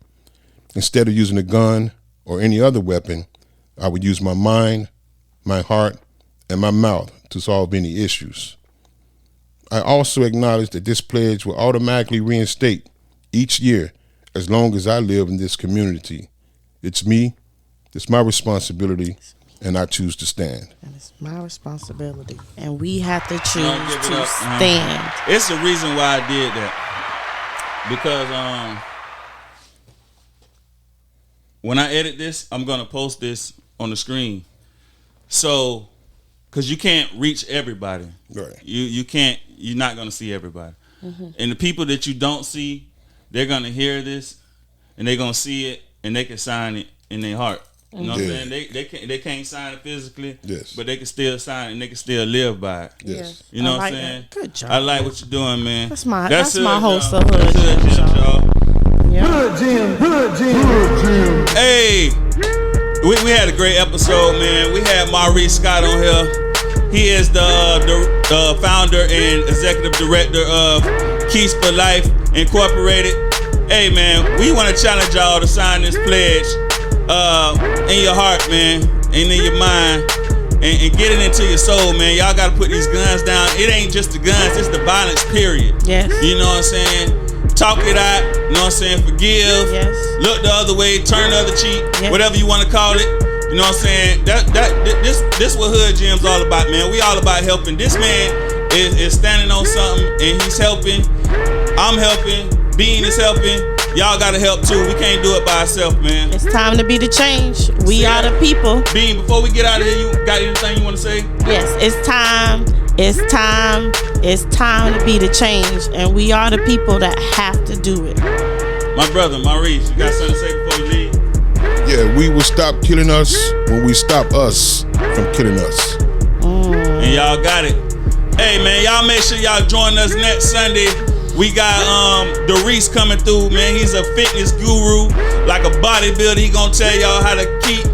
Instead of using a gun or any other weapon, I would use my mind, my heart, and my mouth to solve any issues. I also acknowledge that this pledge will automatically reinstate each year as long as I live in this community. It's me, it's my responsibility, and I choose to stand. And it's my responsibility. And we have to choose to stand. It's the reason why I did that. Because when I edit this, I'm going to post this on the screen. So, because you can't reach everybody. Right. You can't, you're not going to see everybody. Mm-hmm. And the people that you don't see, they're going to hear this and they're going to see it and they can sign it in their heart. You know what I'm saying? They can't sign it physically, Yes. but they can still sign it and they can still live by it. Yes. You know I what I'm like saying? that. Good job. I like what you're doing, man. That's my hood, host y'all. of Hood That's hood Gems, gems, y'all. Yeah. Hood Jim. Hey, we had a great episode, man. We had Marquis Scott on here. He is the founder and executive director of Keys for Life Incorporated. Hey, man, we want to challenge y'all to sign this pledge in your heart, man, and in your mind, and get it into your soul, man. Y'all got to put these guns down. It ain't just the guns, it's the violence, period. Yes. You know what I'm saying? Talk it out, you know what I'm saying? Forgive. Yes. Look the other way, turn the other cheek, Yes. whatever you want to call it. You know what I'm saying? This what Hood Gem's all about, man. We all about helping. This man is standing on something and he's helping. I'm helping. Bean is helping. Y'all gotta help too. We can't do it by ourselves, man. It's time to be the change. We are the people. Bean, before we get out of here, you got anything you want to say? Yes, it's time. It's time. It's time to be the change, and we are the people that have to do it. My brother, Maurice, you got something to say before you leave? Yeah, we will stop killing us when we stop us from killing us. And y'all got it. Hey, man, y'all make sure y'all join us next Sunday. We got Doris coming through, man. He's a fitness guru, like a bodybuilder. He gonna tell y'all how to keep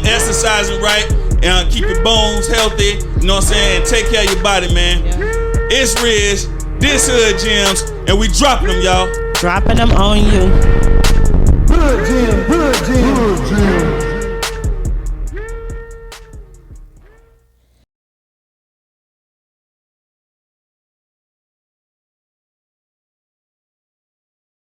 exercising right and keep your bones healthy. You know what I'm saying? And take care of your body, man. Yeah. It's Riz, this Hood Gems, and we dropping them, y'all. Dropping them on you. Hood Jim.